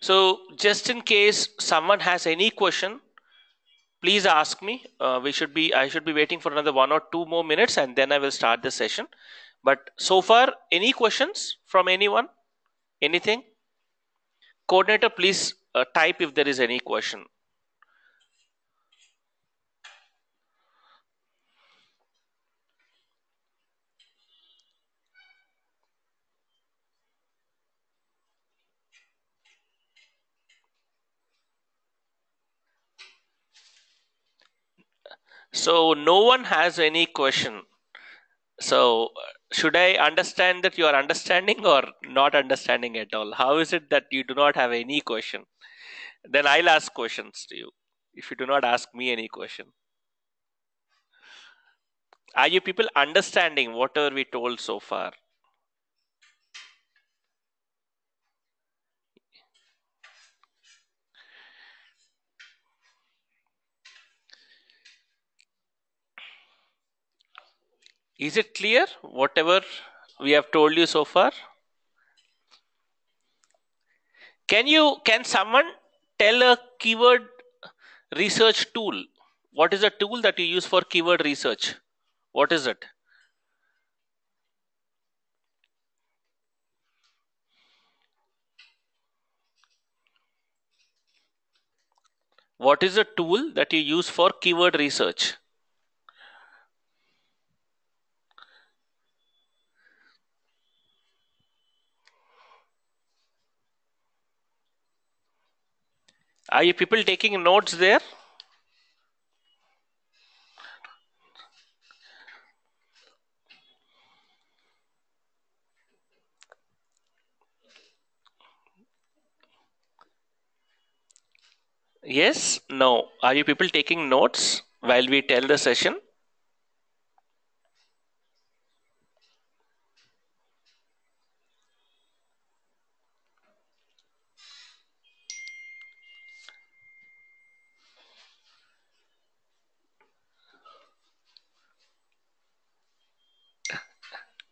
So just in case someone has any question, please ask me. I should be waiting for another 1 or 2 more minutes, and then I will start the session. But so far, any questions from anyone? Anything? Coordinator, please type if there is any question. So no one has any question. So should I understand that you are understanding or not understanding at all? How is it that you do not have any question? Then I'll ask questions to you if you do not ask me any question. Are you people understanding whatever we told so far? Is it clear whatever we have told you so far? Can someone tell a keyword research tool? What is a tool that you use for keyword research? What is it? What is a tool that you use for keyword research? Are you people taking notes there? Yes? No? Are you people taking notes while we tell the session?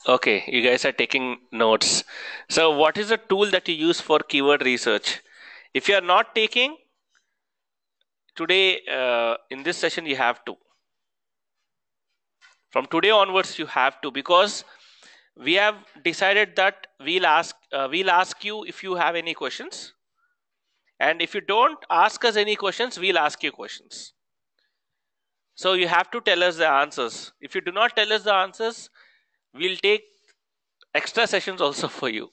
Okay, you guys are taking notes. So, what is a tool that you use for keyword research? If you are not taking today in this session, you have to. From today onwards, you have to, because we have decided that we'll ask you if you have any questions, and if you don't ask us any questions, we'll ask you questions. So you have to tell us the answers. If you do not tell us the answers, we'll take extra sessions also for you.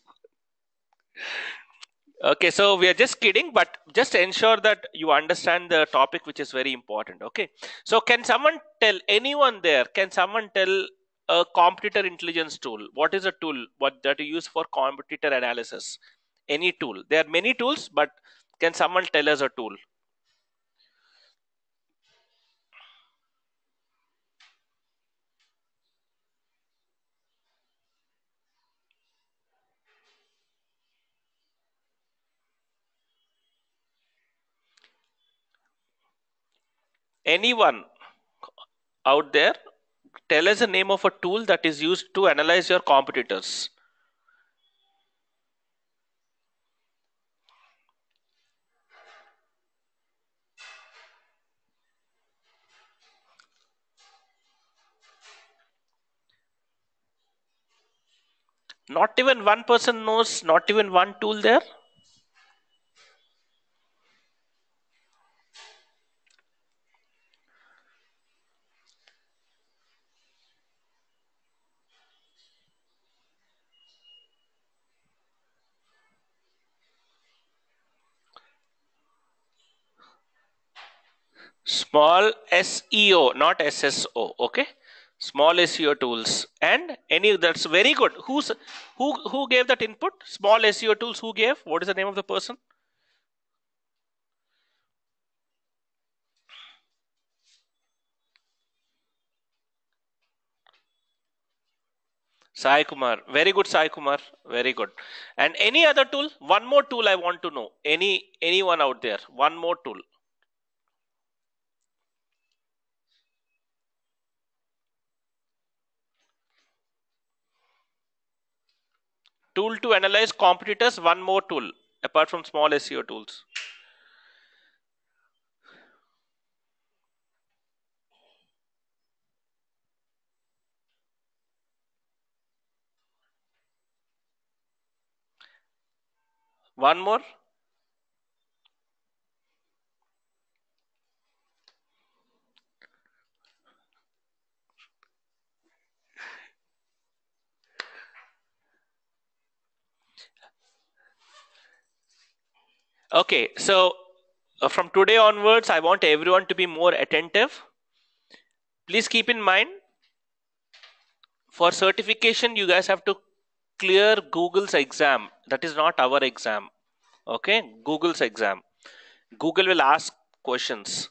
Okay, so we are just kidding, but just ensure that you understand the topic, which is very important. Okay, so can someone tell, anyone there, can someone tell a competitor intelligence tool? What is a tool what that you use for competitor analysis? Any tool? There are many tools, but can someone tell us a tool? Anyone out there, tell us the name of a tool that is used to analyze your competitors. Not even one person knows, not even one tool there. Small SEO, not SSO. Okay, small SEO tools. And any, that's very good. Who gave that input? Small SEO tools. Who gave? What is the name of the person? Sai Kumar. Very good, Sai Kumar. Very good. And any other tool? One more tool I want to know. Anyone out there? One more tool. Tool to analyze competitors. One more tool. apart from small SEO tools? One more. Okay, so from today onwards, I want everyone to be more attentive. Please keep in mind, for certification, you guys have to clear Google's exam. That is not our exam. Okay, Google's exam. Google will ask questions.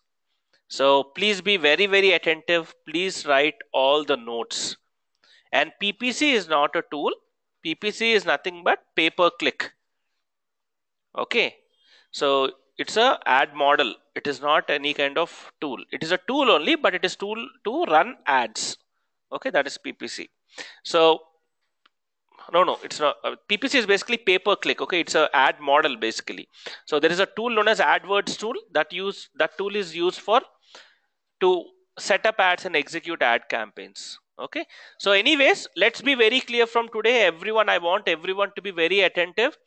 So please be very, very attentive. Please write all the notes. And PPC is not a tool. PPC is nothing but pay per click. Okay. So it's a ad model. It is not any kind of tool. It is a tool only, but it is tool to run ads. Okay, that is PPC. So no, it's not. PPC is basically pay per click. Okay, it's a ad model basically. So there is a tool known as AdWords tool that tool is used for to set up ads and execute ad campaigns. Okay, so anyways, let's be very clear from today, everyone. I want everyone to be very attentive.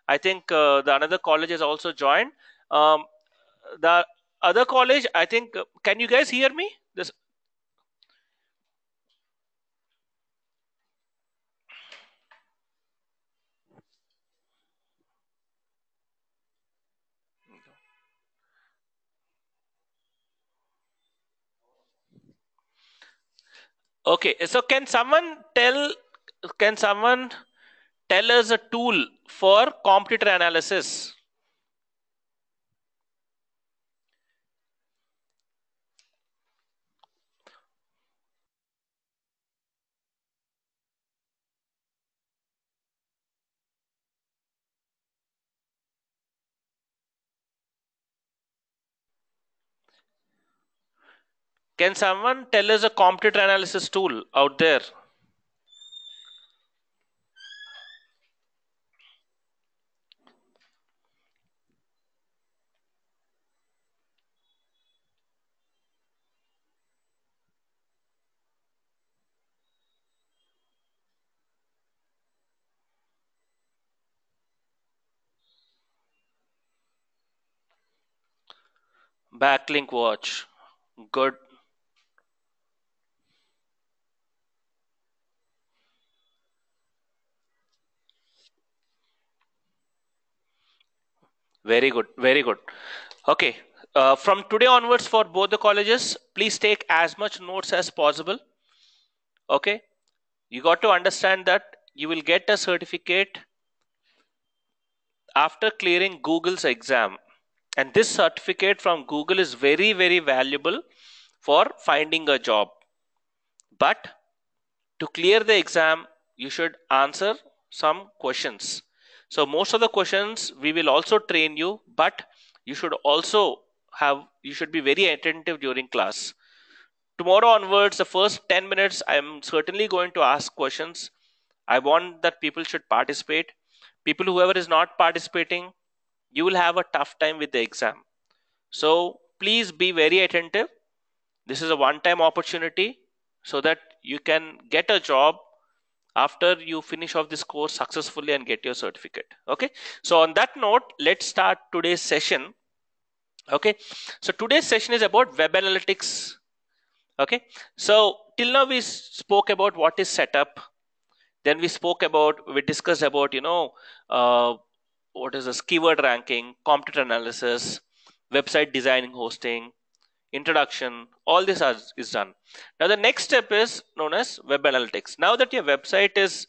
I think the another college has also joined. The other college, I think, can you guys hear me? This okay. So can someone tell us a tool for competitor analysis? Can someone tell us a competitor analysis tool out there? Backlink watch. Good. Very good. Very good. Okay. From today onwards, for both the colleges, please take as much notes as possible. Okay. You got to understand that you will get a certificate after clearing Google's exam. And this certificate from Google is very, very valuable for finding a job. But to clear the exam, you should answer some questions. So most of the questions we will also train you, but you should also you should be very attentive during class. Tomorrow onwards, the first 10 minutes, I am certainly going to ask questions. I want that people should participate. People, whoever is not participating, you will have a tough time with the exam. So please be very attentive. This is a one time opportunity so that you can get a job after you finish off this course successfully and get your certificate. Okay, so on that note, let's start today's session. Okay, so today's session is about web analytics. Okay, so till now we spoke about what is setup, then we discussed about what is this keyword ranking, competitor analysis, website designing, hosting, introduction. All this is done. Now the next step is known as web analytics. Now that your website is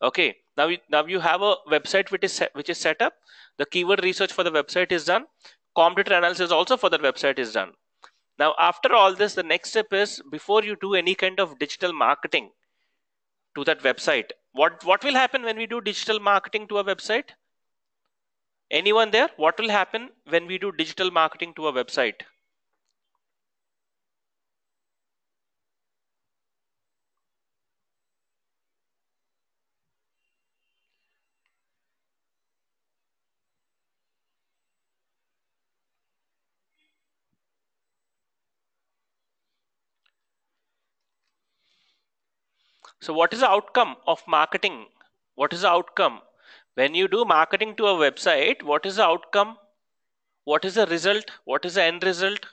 okay, now you have a website which is set up, the keyword research for the website is done, competitor analysis also for the website is done. Now after all this, the next step is, before you do any kind of digital marketing to that website, what will happen when we do digital marketing to a website? Anyone there? What will happen when we do digital marketing to a website? So what is the outcome of marketing? What is the outcome? When you do marketing to a website, what is the outcome? What is the result? What is the end result?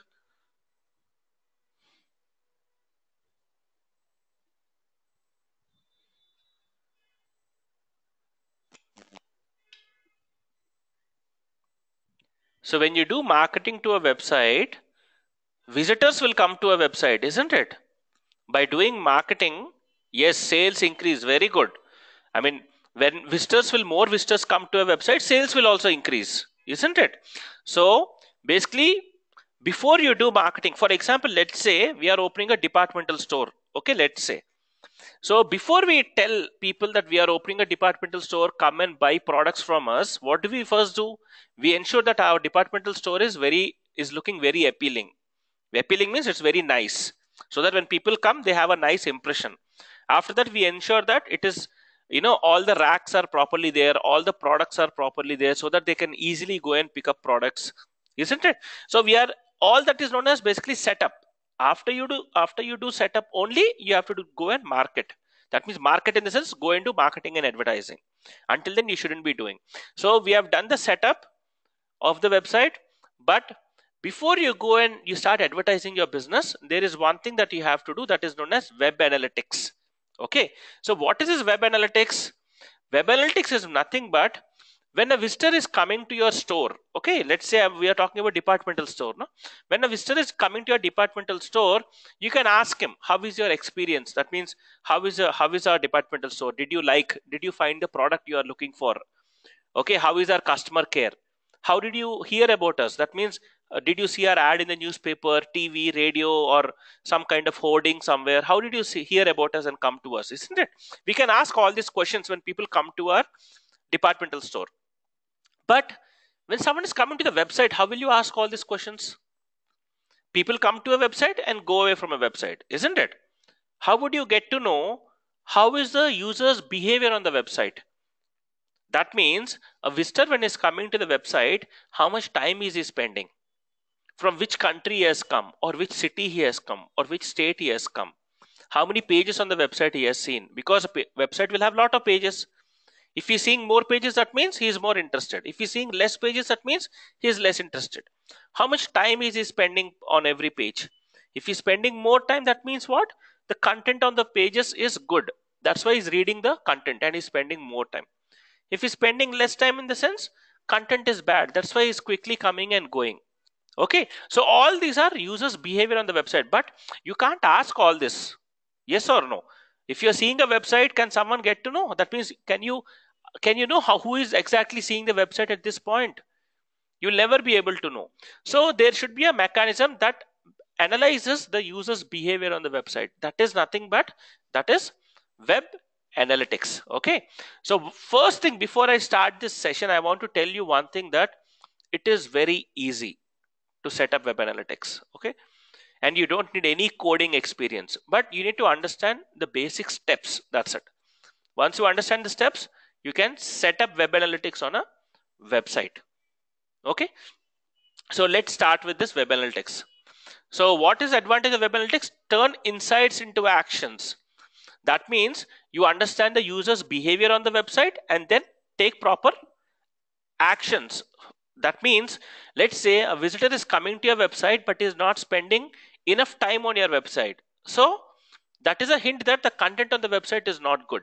So when you do marketing to a website, visitors will come to a website, isn't it? By doing marketing, yes, sales increase. Very good. I mean, when more visitors come to a website, sales will also increase, isn't it? So basically, before you do marketing, for example, let's say we are opening a departmental store. Okay, let's say. So before we tell people that we are opening a departmental store, come and buy products from us, what do we first do? We ensure that our departmental store is looking very appealing. Appealing means it's very nice, so that when people come, they have a nice impression. After that, we ensure that it is, all the racks are properly there, all the products are properly there, so that they can easily go and pick up products, isn't it? So we are all that is known as basically setup. After you do setup, only you have to go and market. That means market in the sense go into marketing and advertising. Until then, you shouldn't be doing. So we have done the setup of the website, but before you go and you start advertising your business, there is one thing that you have to do, that is known as web analytics. Okay, so what is this web analytics? Web analytics is nothing but when a visitor is coming to your store. Okay, let's say we are talking about departmental store, no? When a visitor is coming to your departmental store, you can ask him, how is your experience? That means, how is our departmental store? Did you find the product you are looking for? Okay, how is our customer care? How did you hear about us? That means, did you see our ad in the newspaper, TV, radio, or some kind of hoarding somewhere? How did you hear about us and come to us? Isn't it? We can ask all these questions when people come to our departmental store. But when someone is coming to the website, how will you ask all these questions? People come to a website and go away from a website, isn't it? How would you get to know how is the user's behavior on the website? That means a visitor, when is coming to the website, how much time is he spending? From which country he has come, or which city he has come, or which state he has come? How many pages on the website he has seen? Because a website will have a lot of pages. If he's seeing more pages, that means he is more interested. If he's seeing less pages, that means he is less interested. How much time is he spending on every page? If he's spending more time, that means what? The content on the pages is good. That's why he's reading the content and he's spending more time. If he's spending less time, in the sense content is bad, that's why he's quickly coming and going. Okay, so all these are users behavior on the website, but you can't ask all this, yes or no. If you're seeing a website, can someone get to know? That means, can you know who is exactly seeing the website at this point? You'll never be able to know. So there should be a mechanism that analyzes the user's behavior on the website. That is nothing but that is web analytics. Okay, so first thing, before I start this session, I want to tell you one thing, that it is very easy to set up web analytics. Okay, and you don't need any coding experience, but you need to understand the basic steps. That's it. Once you understand the steps, you can set up web analytics on a website. Okay, so let's start with this web analytics. So what is the advantage of web analytics? Turn insights into actions. That means you understand the user's behavior on the website and then take proper actions. That means, let's say a visitor is coming to your website but is not spending enough time on your website. So that is a hint that the content on the website is not good.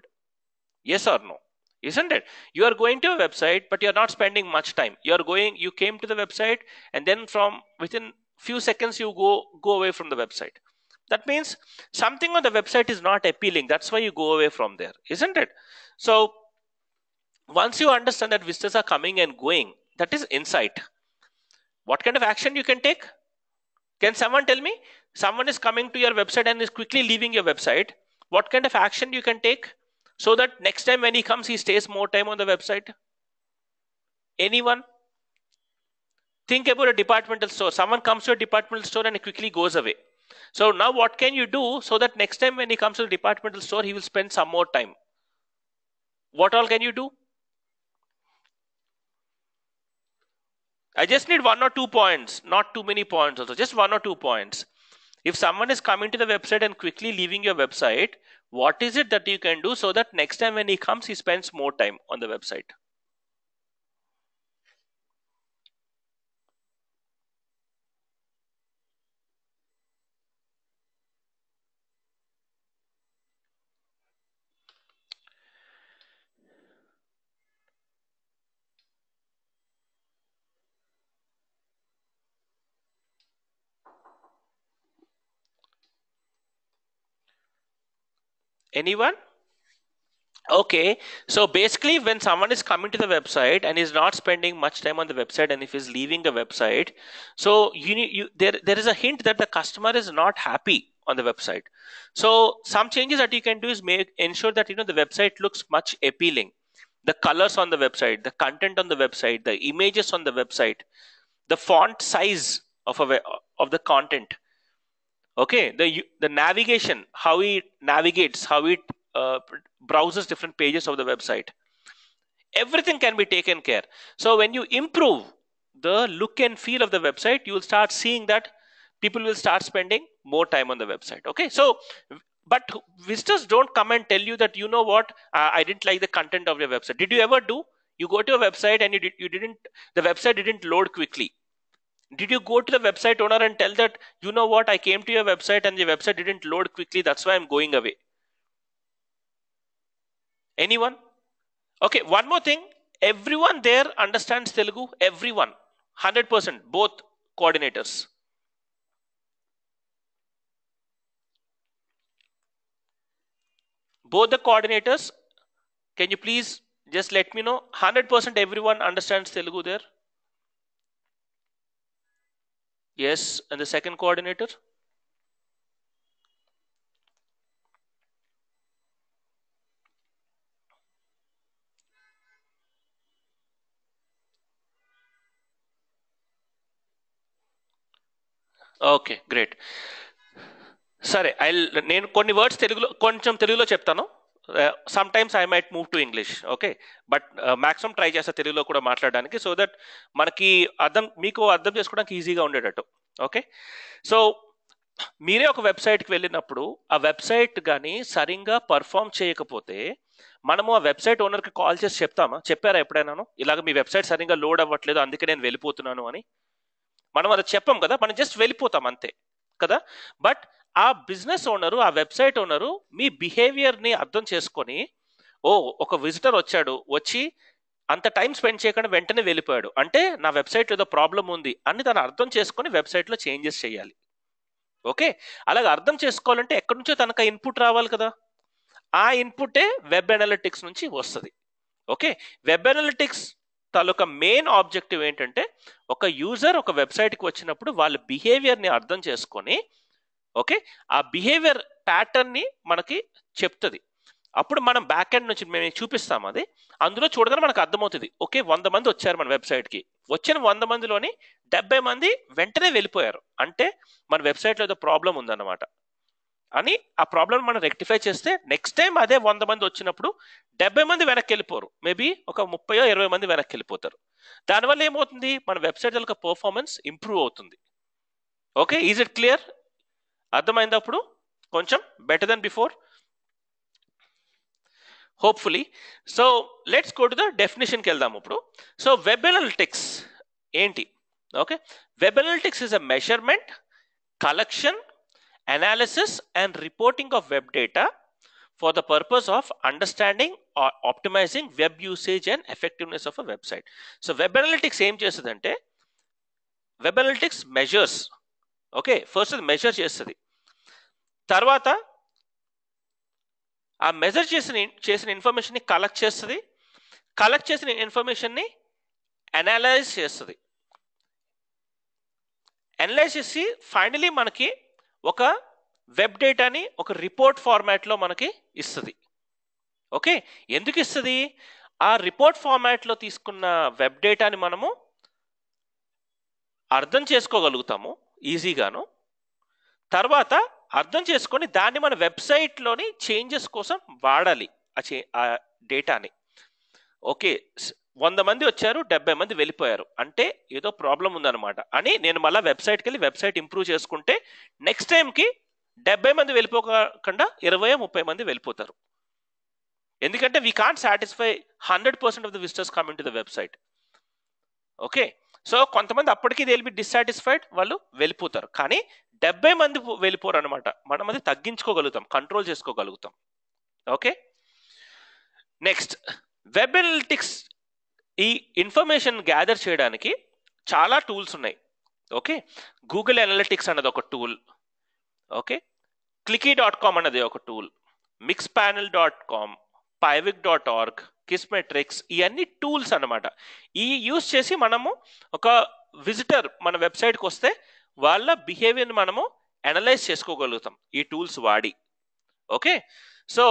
Yes or no? Isn't it? You are going to a website but you're not spending much time. You came to the website and then from within few seconds you go away from the website. That means something on the website is not appealing. That's why you go away from there, isn't it? So once you understand that visitors are coming and going, that is insight. What kind of action you can take? Can someone tell me? Someone is coming to your website and is quickly leaving your website. What kind of action you can take so that next time when he comes, he stays more time on the website? Anyone? Think about a departmental store. Someone comes to a departmental store and he quickly goes away. So now what can you do so that next time when he comes to the departmental store, he will spend some more time? What all can you do? I just need 1 or 2 points, not too many points also, just 1 or 2 points. If someone is coming to the website and quickly leaving your website, What is it that you can do so that next time when he comes, he spends more time on the website? Anyone? Okay, so basically, when someone is coming to the website and is not spending much time on the website, and if he's leaving the website, so there is a hint that the customer is not happy on the website. So some changes that you can do is ensure that the website looks much appealing. The colors on the website, the content on the website, the images on the website, the font size of the content. Okay, the navigation, how it navigates, how it uh, browses different pages of the website, everything can be taken care. So when you improve the look and feel of the website, you will start seeing that people will start spending more time on the website. Okay, so but visitors don't come and tell you that, what, I didn't like the content of your website. Did you ever do? You go to a website and you didn't, the website didn't load quickly. Did you go to the website owner and tell that, what, I came to your website and the website didn't load quickly, that's why I'm going away? Anyone? Okay, one more thing. Everyone there understands Telugu. Everyone. 100%. Both coordinators. Both the coordinators. Can you please just let me know? 100% everyone understands Telugu there. Yes. And the second coordinator? Okay great. సరే, నేను కొన్ని words కొంచెం తెలుగులో చెప్తాను. Some times I might move to English. Okay, but maximum try చేస్తా తెలుగులో కూడా మాట్లాడడానికి, సో దట్ మనకి మీకు అర్థం చేసుకోవడానికి ఈజీగా ఉండేటట్టు. ఓకే, సో మీరే ఒక వెబ్సైట్కి వెళ్ళినప్పుడు ఆ వెబ్సైట్ కానీ సరిగ్గా పర్ఫామ్ చేయకపోతే మనము ఆ వెబ్సైట్ ఓనర్కి కాల్ చేసి చెప్తామా? చెప్పారా ఎప్పుడైనాను ఇలాగ మీ వెబ్సైట్ సరిగ్గా లోడ్ అవ్వట్లేదు అందుకే నేను వెళ్ళిపోతున్నాను అని? మనం అది చెప్పం కదా, మనం జస్ట్ వెళ్ళిపోతాం అంతే కదా. బట్ ఆ బిజినెస్ ఓనరు, ఆ వెబ్సైట్ ఓనరు మీ బిహేవియర్ని అర్థం చేసుకొని, ఓ ఒక విజిటర్ వచ్చి అంత టైం స్పెండ్ చేయకుండా వెంటనే వెళ్ళిపోయాడు అంటే నా వెబ్సైట్ ఏదో ప్రాబ్లం ఉంది అని దాన్ని అర్థం చేసుకొని వెబ్సైట్లో చేంజెస్ చేయాలి. ఓకే, అలాగ అర్థం చేసుకోవాలంటే ఎక్కడి నుంచో తనకు ఇన్పుట్ రావాలి కదా. ఆ ఇన్పుటే వెబ్ అనలిటిక్స్ నుంచి వస్తుంది. ఓకే, వెబ్ అనలిటిక్స్ తాలూకా మెయిన్ ఆబ్జెక్టివ్ ఏంటంటే ఒక యూజర్ ఒక వెబ్సైట్కి వచ్చినప్పుడు వాళ్ళ బిహేవియర్ని అర్థం చేసుకొని, ఓకే, ఆ బిహేవియర్ ప్యాటర్న్ని మనకి చెప్తుంది. అప్పుడు మనం బ్యాక్ ఎండ్ నుంచి మేము చూపిస్తాం అది, అందులో చూడగానే మనకు అర్థమవుతుంది. ఓకే, 100 మంది వచ్చారు మన వెబ్సైట్కి, వచ్చిన 100 మందిలోని 70 మంది వెంటనే వెళ్ళిపోయారు అంటే మన వెబ్సైట్లో ఏదో ప్రాబ్లం ఉందన్నమాట అని. ఆ ప్రాబ్లం మనం రెక్టిఫై చేస్తే నెక్స్ట్ టైం అదే 100 మంది వచ్చినప్పుడు 70 మంది వెనక్కి వెళ్ళిపోరు, మేబీ ఒక 30-20 మంది వెనక్కి వెళ్ళిపోతారు. దానివల్ల ఏమవుతుంది, మన వెబ్సైట్ యొక్క పర్ఫార్మెన్స్ ఇంప్రూవ్ అవుతుంది. Okay, is it clear? అర్థమైంది అప్పుడు కొంచెం better then before hopefully. So let's go to the డెఫినేషన్కి వెళ్దాం ఇప్పుడు. సో వెబ్ అనలిటిక్స్ ఏంటి? Okay, web analytics is a measurement, collection, analysis and reporting of web data for the purpose of understanding or optimizing web usage and effectiveness of a website. So web analytics ఏం చేస్తుందంటే, web analytics measures. Okay, first అది measure చేస్తుంది, తర్వాత ఆ measure చేసిన ఇన్ఫర్మేషన్ని collect చేస్తుంది, collect చేసిన ఇన్ఫర్మేషన్ని అనలైజ్ చేస్తుంది, అనలైజ్ చేసి ఫైనలీ మనకి ఒక వెబ్ డేటాని ఒక రిపోర్ట్ ఫార్మాట్లో మనకి ఇస్తుంది. ఓకే, ఎందుకు ఇస్తుంది? ఆ రిపోర్ట్ ఫార్మాట్లో తీసుకున్న వెబ్ డేటాని మనము అర్థం చేసుకోగలుగుతాము ఈజీగాను. తర్వాత అర్థం చేసుకొని దాన్ని మన వెబ్సైట్లోని చేంజెస్ కోసం వాడాలి ఆ డేటాని. ఓకే, 100 మంది వచ్చారు, 70 మంది వెళ్ళిపోయారు అంటే ఏదో ప్రాబ్లం ఉందన్నమాట అని నేను మళ్ళీ వెబ్సైట్కి వెళ్ళి వెబ్సైట్ ఇంప్రూవ్ చేసుకుంటే నెక్స్ట్ టైంకి 70 మంది వెళ్ళిపోకుండా 20-30 మంది వెళ్ళిపోతారు. ఎందుకంటే we can't satisfy 100% of the visitors coming to the website. Okay, so కొంతమంది అప్పటికి దే విల్ బి డిస్సాటిస్ఫైడ్, వాళ్ళు వెళ్ళిపోతారు. కానీ 70 మంది వెళ్ళిపోరు అనమాట. మనం అది తగ్గించుకోగలుగుతాం, కంట్రోల్ చేసుకోగలుగుతాం. Okay, next web analytics. ఈ ఇన్ఫర్మేషన్ గ్యాదర్ చేయడానికి చాలా టూల్స్ ఉన్నాయి. ఓకే, గూగుల్ అనలిటిక్స్ అన్నది ఒక టూల్. ఓకే, clicky.com అన్నది ఒక టూల్, mixpanel.com, pivik.org, కిస్మెట్రిక్స్, ఇవన్నీ టూల్స్ అన్నమాట. ఈ యూస్ చేసి మనము ఒక విజిటర్ మన వెబ్సైట్కి వస్తే వాళ్ళ బిహేవియర్ని మనము అనలైజ్ చేసుకోగలుగుతాం ఈ టూల్స్ వాడి. ఓకే, సో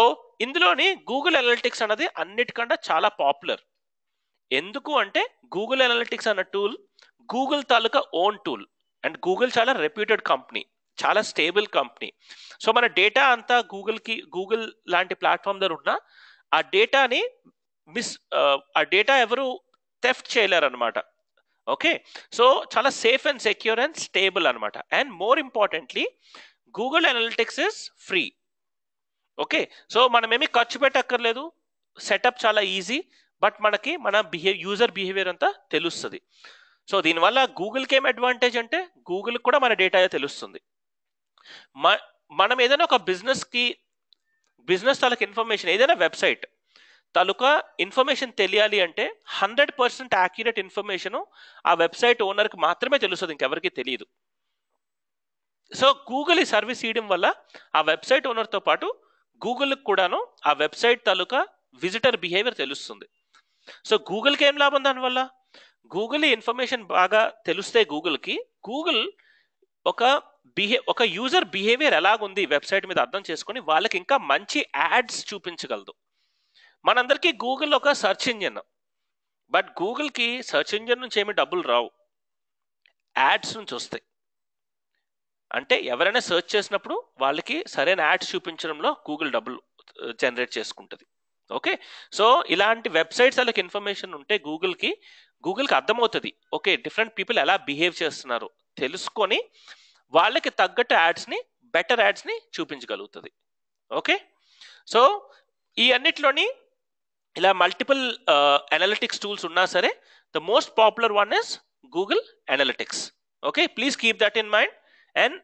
ఇందులోని గూగుల్ అనలిటిక్స్ అన్నది అన్నిటికన్నా చాలా పాపులర్. ఎందుకు అంటే గూగుల్ అనలిటిక్స్ అన్న tool Google taluka own tool, and Google చాలా రెప్యూటెడ్ కంపెనీ, చాలా స్టేబుల్ కంపెనీ. సో మన డేటా అంతా గూగుల్ లాంటి ప్లాట్ఫామ్ దగ్గర ఉన్న ఆ డేటాని ఆ డేటా ఎవరు థెఫ్ట్ చేయలేరు అనమాట. ఓకే, సో చాలా safe and secure and stable అనమాట. And more importantly Google analytics is free. Okay, so మనం ఏమి ఖర్చు పెట్టక్కర్లేదు, సెటప్ చాలా ఈజీ, బట్ మనకి మన యూజర్ బిహేవియర్ అంతా తెలుస్తుంది. సో దీనివల్ల గూగుల్కి ఏం అడ్వాంటేజ్ అంటే గూగుల్ కూడా మన డేటా తెలుస్తుంది. మనం ఏదైనా ఒక బిజినెస్ తాలూకా ఇన్ఫర్మేషన్, ఏదైనా వెబ్సైట్ తాలూకా ఇన్ఫర్మేషన్ తెలియాలి అంటే 100% యాక్యురేట్ ఇన్ఫర్మేషన్ ఆ వెబ్సైట్ ఓనర్కి మాత్రమే తెలుస్తుంది, ఇంకెవరికి తెలియదు. సో గూగుల్ ఈ సర్వీస్ ఇవ్వడం వల్ల ఆ వెబ్సైట్ ఓనర్తో పాటు గూగుల్కి కూడాను ఆ వెబ్సైట్ తాలూకా విజిటర్ బిహేవియర్ తెలుస్తుంది. సో గూగుల్కి ఏం లాభం దానివల్ల? గూగుల్ ఇన్ఫర్మేషన్ బాగా తెలిస్తే గూగుల్కి గూగుల్ ఒక యూజర్ బిహేవియర్ ఎలాగుంది వెబ్సైట్ మీద అర్థం చేసుకొని వాళ్ళకి ఇంకా మంచి యాడ్స్ చూపించగలదు. మనందరికీ గూగుల్ ఒక సెర్చ్ ఇంజిన్, బట్ గూగుల్కి సెర్చ్ ఇంజిన్ నుంచి ఏమి డబ్బులు రావు, యాడ్స్ నుంచి వస్తాయి. అంటే ఎవరైనా సెర్చ్ చేసినప్పుడు వాళ్ళకి సరైన యాడ్స్ చూపించడంలో గూగుల్ డబ్బులు జనరేట్ చేసుకుంటుంది. ఓకే, సో ఇలాంటి వెబ్సైట్స్ వాళ్ళకి ఇన్ఫర్మేషన్ ఉంటే గూగుల్కి అర్థమవుతుంది, ఓకే డిఫరెంట్ పీపుల్ ఎలా బిహేవ్ చేస్తున్నారు తెలుసుకొని వాళ్ళకి తగ్గట్టు బెటర్ యాడ్స్ని చూపించగలుగుతుంది. ఓకే, సో ఈ అన్నిట్లోని ఇలా మల్టిపుల్ అనలిటిక్స్ టూల్స్ ఉన్నా సరే the most popular one is Google analytics. Okay, please keep that in mind and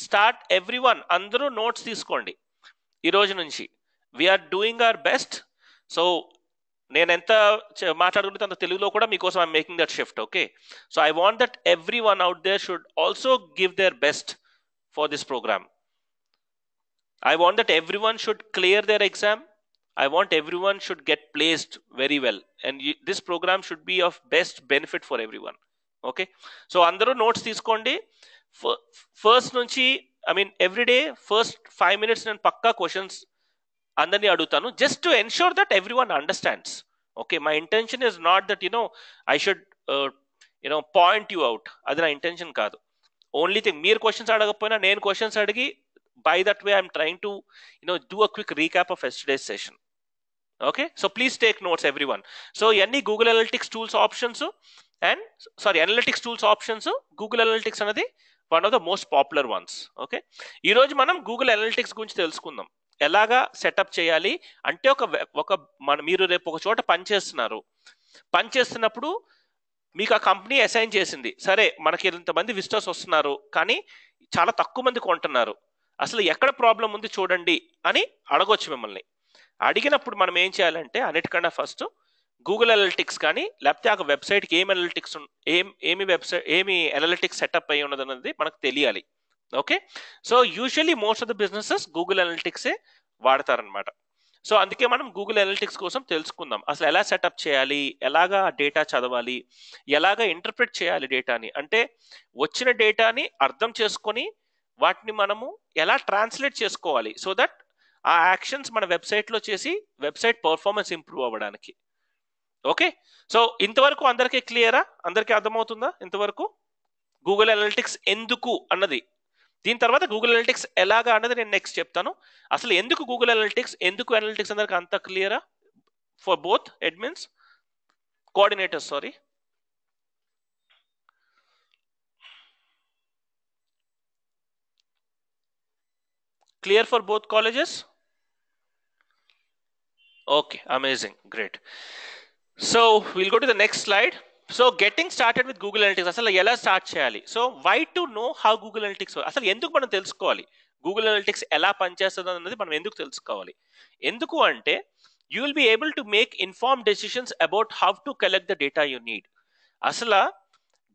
start everyone. అందరూ నోట్స్ తీసుకోండి ఈ రోజు నుంచి. We're doing our best. So నేను ఎంత మాట్లాడుకుంటే అంత తెలుగులో కూడా మీకోసం I'm making that shift. Okay, so I want that every one out there should also give their best for this programme. I want that everyone should clear their exam. I want everyone should get placed very well. And this program should be of best benefit for everyone. Okay. So, andaru notes తీసుకోండి. First నుంచి, every day, first 5 minutes నేను పక్కా questions అందరినీ అడుగుతాను, just to ensure that everyone understands. Okay. My intention is not that, I should, point you out. అది నా intention కాదు. Only thing, మీరు questions అడగకపోయినా నేను questions అడిగి, by that way I'm trying to do a quick recap of yesterday's session. Okay, so please take notes everyone. So any Google Analytics tools options and analytics tools options, Google Analytics anadi one of the most popular ones. Okay, ee roju manam Google Analytics gurinchi telusukundam. ఎలాగా setup చేయాలి అంటే మీరు రేపు ఒక చోట పనిచేస్తున్నప్పుడు మీకు ఆ కంపెనీ అసైన్ చేసింది, సరే మనకి ఇంతమంది విజిటర్స్ వస్తున్నారు కానీ చాలా తక్కువ మంది కొంటున్నారు, అసలు ఎక్కడ ప్రాబ్లం ఉంది చూడండి అని అడగొచ్చు మిమ్మల్ని. అడిగినప్పుడు మనం ఏం చేయాలంటే అన్నిటికన్నా ఫస్ట్ గూగుల్ అనలిటిక్స్ కానీ లేకపోతే ఆ వెబ్సైట్కి ఏమి అనలిటిక్స్ సెటప్ అయ్యి ఉన్నది అన్నది మనకు తెలియాలి. Okay, so usually most of the businesses Google అనలిటిక్సే వాడతారనమాట. సో అందుకే మనం గూగుల్ అనలిటిక్స్ కోసం తెలుసుకుందాం, అసలు ఎలా సెటప్ చేయాలి, ఎలాగా డేటా చదవాలి, ఎలాగా ఇంటర్ప్రిట్ చేయాలి డేటాని, అంటే వచ్చిన డేటాని అర్థం చేసుకొని వాటిని మనము ఎలా ట్రాన్స్లేట్ చేసుకోవాలి, సో దట్ ఆ యాక్షన్స్ మన వెబ్సైట్లో చేసి వెబ్సైట్ పర్ఫార్మెన్స్ ఇంప్రూవ్ అవ్వడానికి. ఓకే, సో ఇంతవరకు అందరికీ క్లియరా? అందరికీ అర్థమవుతుందా ఇంతవరకు గూగుల్ అనలిటిక్స్ ఎందుకు అన్నది? దీని తర్వాత గూగుల్ అనలిటిక్స్ ఎలాగా అన్నది నేను నెక్స్ట్ చెప్తాను. అసలు ఎందుకు గూగుల్ అనలిటిక్స్, ఎందుకు అనలిటిక్స్ అందరికి అంత క్లియరా for both admins coordinators? Sorry, Clear for both colleges? Okay, amazing, great. So we'll go to the next slide. So getting started with Google Analytics, అసలు ఎలా స్టార్ట్ చేయాలి? So why to know how Google analytics, అసలు ఎందుకు మనం తెలుసుకోవాలి Google analytics ఎలా పనిచేస్తుంది అన్నది మనం ఎందుకు తెలుసుకోవాలి? ఎందుకు అంటే you will be able to make inform decisions about how to collect the data you need. అసలు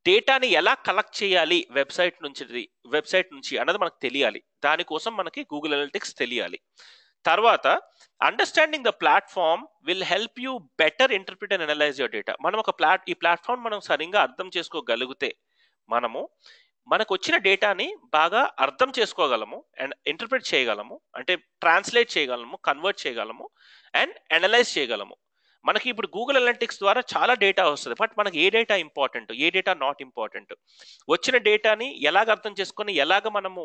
డేటాని ఎలా కలెక్ట్ చేయాలి వెబ్సైట్ నుంచి అన్నది మనకు తెలియాలి. దానికోసం మనకి గూగుల్ అనలిటిక్స్ తెలియాలి. తర్వాత understanding the platform will help you better interpret and analyse your data. మనం ఈ ప్లాట్ఫామ్ మనం సరిగ్గా అర్థం చేసుకోగలిగితే మనకు వచ్చిన డేటాని బాగా అర్థం చేసుకోగలము అండ్ ఇంటర్ప్రిట్ చేయగలము, అంటే ట్రాన్స్లేట్ చేయగలము, కన్వర్ట్ చేయగలము అండ్ అనలైజ్ చేయగలము. మనకి ఇప్పుడు గూగుల్ అనలిటిక్స్ ద్వారా చాలా డేటా వస్తుంది, బట్ మనకి ఏ డేటా ఇంపార్టెంట్, ఏ డేటా నాట్ ఇంపార్టెంట్, వచ్చిన డేటాని ఎలాగ అర్థం చేసుకొని ఎలాగ మనము